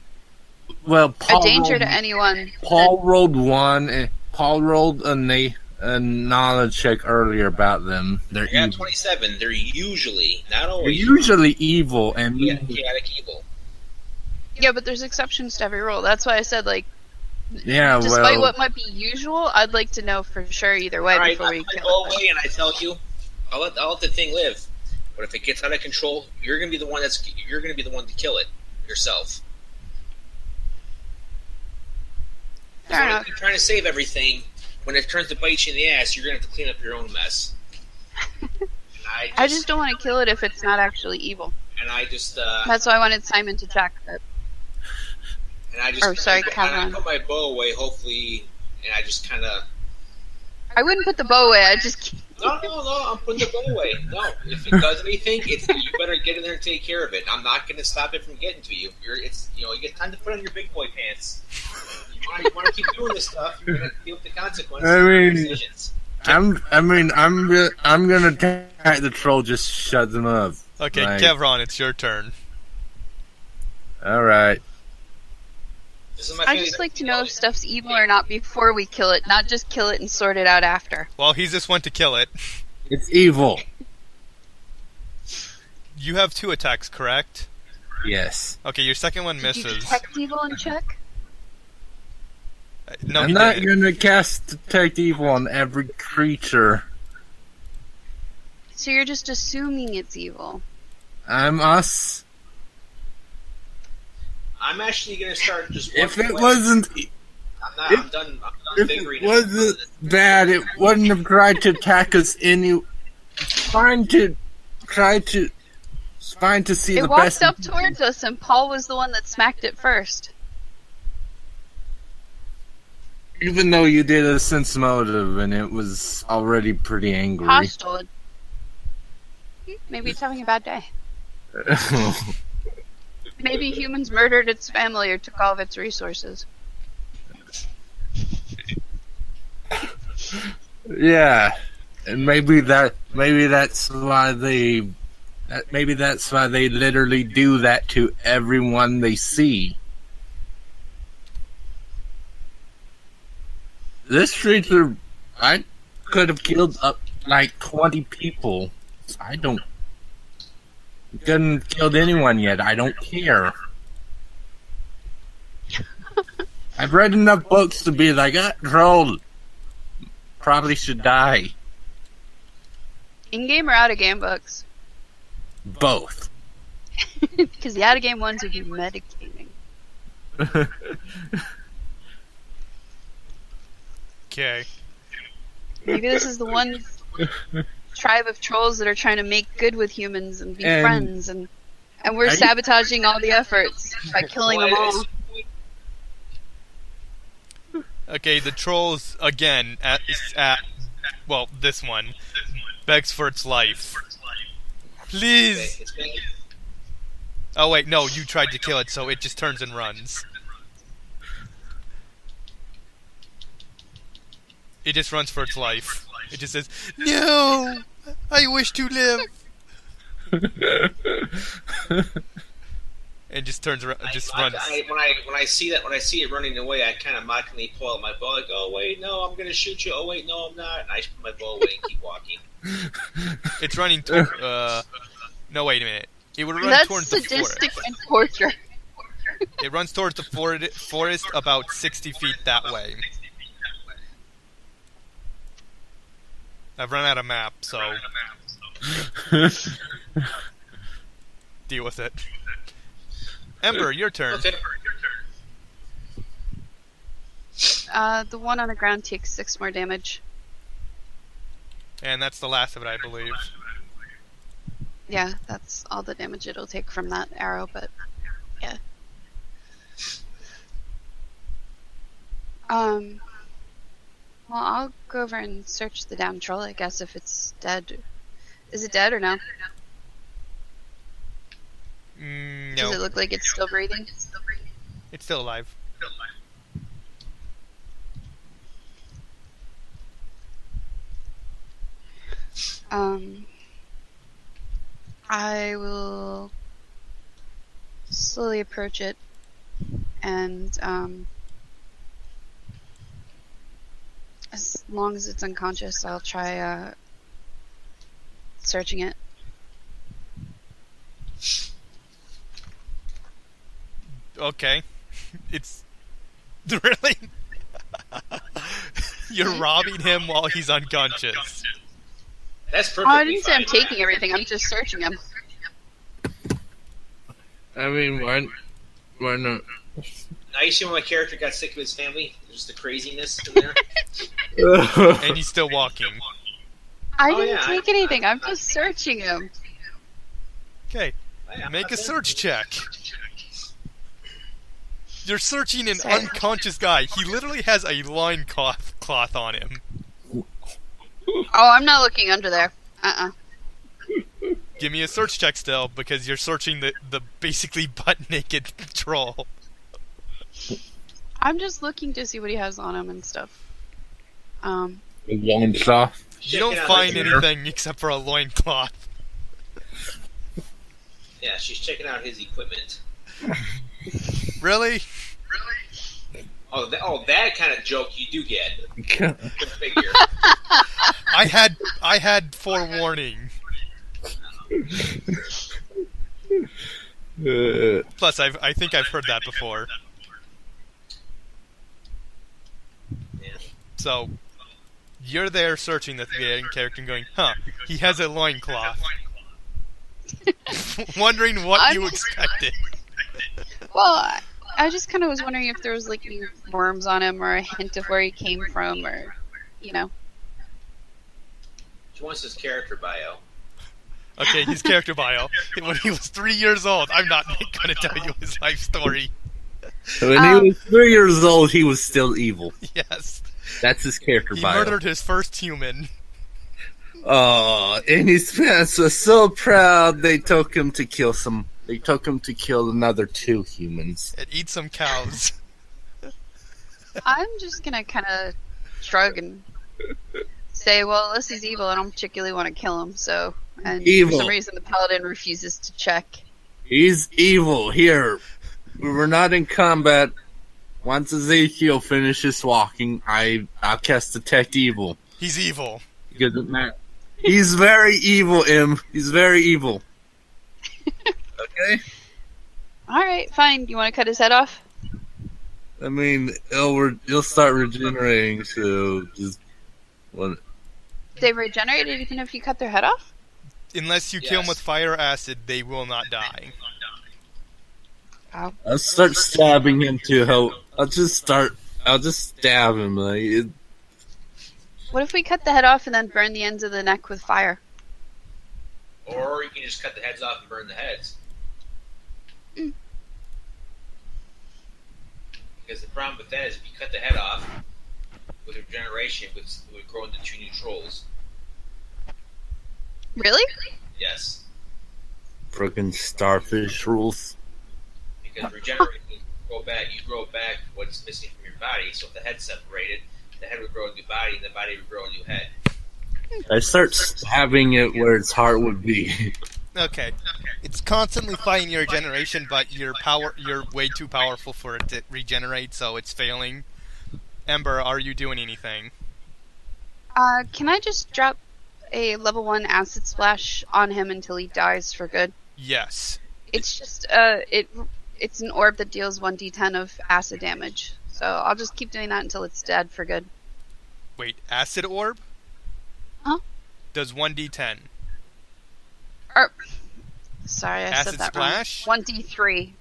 well, a Paul danger rolled, to anyone, Paul rolled one. And Paul rolled a knowledge check earlier about them. They're Yeah, evil. 27. They're usually, not They're always, usually evil, and chaotic evil. yeah, but there's exceptions to every rule. That's why I said, like, yeah, despite well, what might be usual, I'd like to know for sure either way All right, before we I kill go it. away and I tell you, I'll let the thing live. But if it gets out of control, you're gonna be the one to kill it yourself. Fair So enough. if you're trying to save everything, when it turns to bite you in the ass, you're gonna have to clean up your own mess. And I just don't want to kill it if it's not actually evil. That's why I wanted Simon to check. But I put my bow away, hopefully, and I just kind of. I wouldn't put the bow away. I just. No, I'm putting the bow away. No, if it does anything, you better get in there and take care of it. I'm not going to stop it from getting to you. You get time to put on your big boy pants. You want to keep doing this stuff, you're going to deal with the consequences of your decisions. I'm gonna attack the troll. Just shut them up. Okay, Like, Kevron, it's your turn. all right. This is my I favorite- just like to know if stuff's evil or not before we kill it, not just kill it and sort it out after. Well, he's just one to kill it. It's evil. You have 2 attacks, correct? Yes. Okay, your second one Did you misses. detect evil and check? No, I'm he not didn't. gonna cast detect evil on every creature. So you're just assuming it's evil. I'm us. I'm actually gonna start just. If it away. wasn't, I'm done if figuring it wasn't bad, it wouldn't have tried to attack us any. Trying to see It the walked best. up towards us, and Paul was the one that smacked it first. Even though you did a sense motive, and it was already pretty angry. Hostile. Maybe it's having a bad day. Maybe humans murdered its family or took all of its resources. Yeah, and maybe that's why they literally do that to everyone they see. This creature, I could have killed up like 20 people. I couldn't killed anyone yet. I don't care. I've read enough books to be like, troll probably should die. In-game or out-of-game books? Both. Because the out-of-game ones would be medicating. Okay. Maybe this is the one tribe of trolls that are trying to make good with humans and be And- friends, and we're sabotaging all the efforts by killing them all. Okay, the trolls, again, well, this one, begs for its life. Please! Oh wait, no, you tried to kill it, so it just turns and runs. It just runs for its life. It just says, "No! I wish to live!" And just turns around, just runs. When I see it running away, I kind of mockingly pull out my bow. I go, "Oh wait, no, I'm gonna shoot you. Oh wait, no, I'm not." And I just put my bow away and keep walking. It's running toward, no, wait a minute. It would run That's towards the forest. sadistic and torture. It runs towards the forest about 60 feet that way. I've run out of map, so deal with it. Ember, your turn. Okay. The one on the ground takes 6 more damage. And that's the last of it, I believe. Yeah, that's all the damage it'll take from that arrow, but yeah. Well, I'll go over and search the downed troll, I guess, if it's dead. Is it dead or no? No, Does it look like it's still breathing? it's still alive. I will slowly approach it, and as long as it's unconscious, I'll try searching it. Okay. It's... Really? You're robbing him while he's unconscious. That's Oh, perfectly I didn't say I'm fine. taking everything, I'm just searching him. I mean, why not? I assume my character got sick of his family. There's the craziness in there. And he's still walking. I Oh, didn't yeah, take anything, I'm just searching him. Okay, Yeah, make a okay. search check. You're searching an Sorry. unconscious guy. He literally has a loincloth on him. Oh, I'm not looking under there. Give me a search check still, because you're searching the basically butt-naked troll. I'm just looking to see what he has on him and stuff. Long stuff. You don't Checking out find his- anything except for a loincloth. Yeah, she's checking out his equipment. Really? Oh, that kind of joke you do get. Good figure. I had forewarning. Plus, I think I've heard that before. Yeah. So, you're there searching the main character and going, huh, he has a loincloth. Wondering what I'm- you expected. Well, I just kind of was wondering if there was like any worms on him or a hint of where he came from, or you know. She wants his character bio. Okay, his character bio. When he was 3 years old, I'm not going to tell you his life story. When he was 3 years old, he was still evil. Yes. That's his character He bio. murdered his first human. Oh, and his parents were so proud they took him to kill another 2 humans. And eat some cows. I'm just gonna kind of shrug and say, well, unless he's evil, I don't particularly want to kill him, so... And Evil. for some reason the paladin refuses to check. He's evil. Here, we were not in combat. Once Ezekiel finishes walking, I'll cast Detect Evil. He's evil. Because he's very evil, Im. He's very evil. Okay? Alright, fine. You want to cut his head off? I mean, he'll start regenerating, so just... What? They regenerate even if you cut their head off? Unless you kill him with fire or acid, they will not die. Wow. I'll start stabbing him to help. I'll just stab him. What if we cut the head off and then burn the ends of the neck with fire? Or you can just cut the heads off and burn the heads. Mm. Because the problem with that is if you cut the head off, with regeneration, it would grow into 2 new trolls. Really? Yes. Frickin' starfish rules. Because regeneration, you grow back what's missing from your body, so if the head's separated, the head would grow a new body, and the body would grow a new head. I start stabbing it where its heart would be. Okay. It's constantly fighting your regeneration, but you're way too powerful for it to regenerate, so it's failing. Ember, are you doing anything? Can I just drop a level 1 acid splash on him until he dies for good? Yes. It's just, it's an orb that deals 1d10 of acid damage. So I'll just keep doing that until it's dead for good. Wait, acid orb? Huh? Does 1d10. Sorry, I Acid said that splash? wrong. 1d3.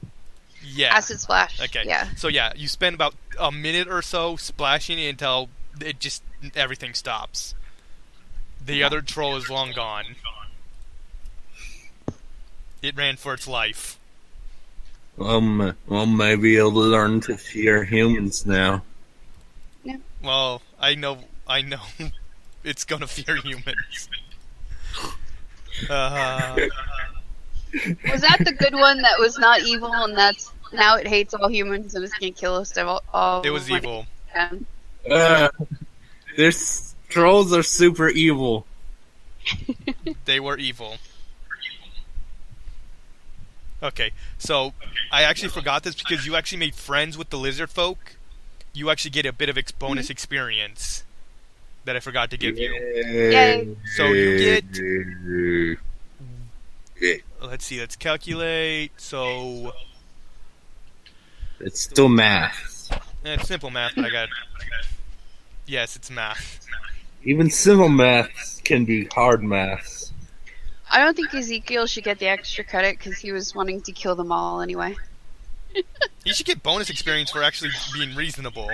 Yeah. Acid splash. Okay. Yeah. So yeah, you spend about a minute or so splashing it until everything stops. The other troll is long gone. It ran for its life. Well, maybe it'll learn to fear humans now. Well, I know, it's gonna fear humans. Was that the good one that was not evil and that's now it hates all humans and it's gonna kill us all? It was when evil. it There's trolls are super evil. They were evil. Okay, so I actually forgot this because you actually made friends with the lizard folk. You actually get a bit of bonus experience that I forgot to give you. Yay. So you get... Let's see, let's calculate. So... It's still math. It's simple math, but I got... Yes, it's math. Even simple math can be hard math. I don't think Ezekiel should get the extra credit because he was wanting to kill them all anyway. You should get bonus experience for actually being reasonable.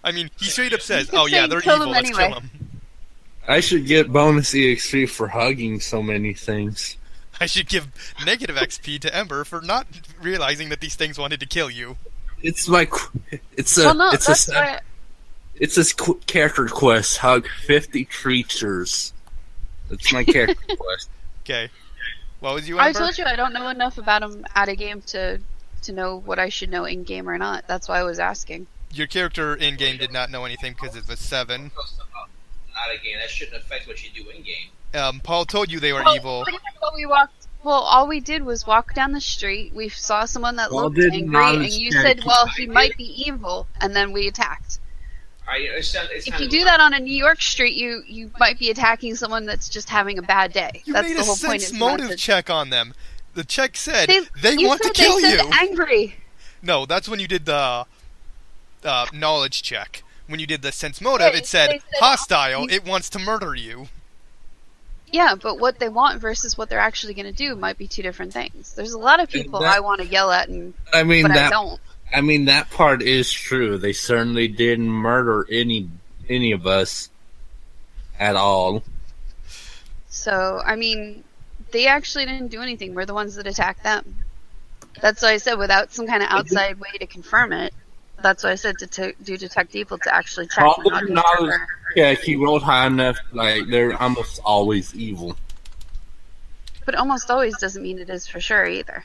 I mean, he straight up says, "Oh yeah, they're kill evil. them Let's anyway." kill them." I should get bonus EXP for hugging so many things. I should give negative XP to Ember for not realizing that these things wanted to kill you. It's my, it's a, Well, no, it's that's a, why. it's this character quest. Hug 50 creatures. That's my character quest. Okay. What was you, I Ember? told you I don't know enough about him at a game to know what I should know in game or not. That's why I was asking. Your character in game did not know anything because it was 7. Out of game, that shouldn't affect what you do in game. Paul told you they were evil. Pretty much what we walked. Well, all we did was walk down the street. We saw someone that Well, looked did angry, not and you check. said, "Well, he might be evil," and then we attacked. If you do that on a New York street, you might be attacking someone that's just having a bad day. You That's made the a whole point. sense Is not motive to- check on them. The check said they you want to said kill they said you. angry. No, that's when you did the knowledge check. When you did the sense motive, Yeah, it said they said hostile. It wants to murder you. Yeah, but what they want versus what they're actually going to do might be two different things. There's a lot of people I want to yell at, but I don't. I mean, that part is true. They certainly didn't murder any of us at all. So, I mean, they actually didn't do anything. We're the ones that attacked them. That's why I said without some kind of outside way to confirm it. That's why I said to do detect evil to actually check. Yeah, he rolled high enough. Like, they're almost always evil. But almost always doesn't mean it is for sure either.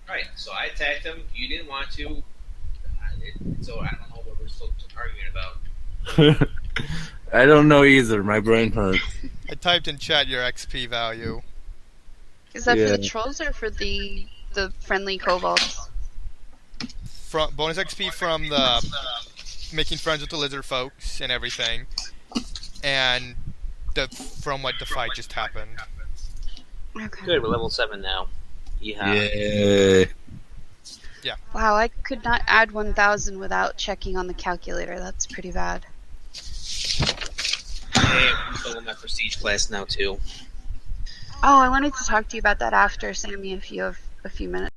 Right. So I attacked him. You didn't want to. So I don't know what we're still arguing about. I don't know either. My brain hurts. I typed in chat your XP value. Is that for the trolls or for the friendly kobolds? From bonus XP from the making friends with the lizard folks and everything, and from what the fight just happened. Okay. Good, we're level 7 now. Yeah. Wow, I could not add 1,000 without checking on the calculator. That's pretty bad. Hey, I'm filling my prestige class now too. Oh, I wanted to talk to you about that after, Sammy, if you have a few minutes.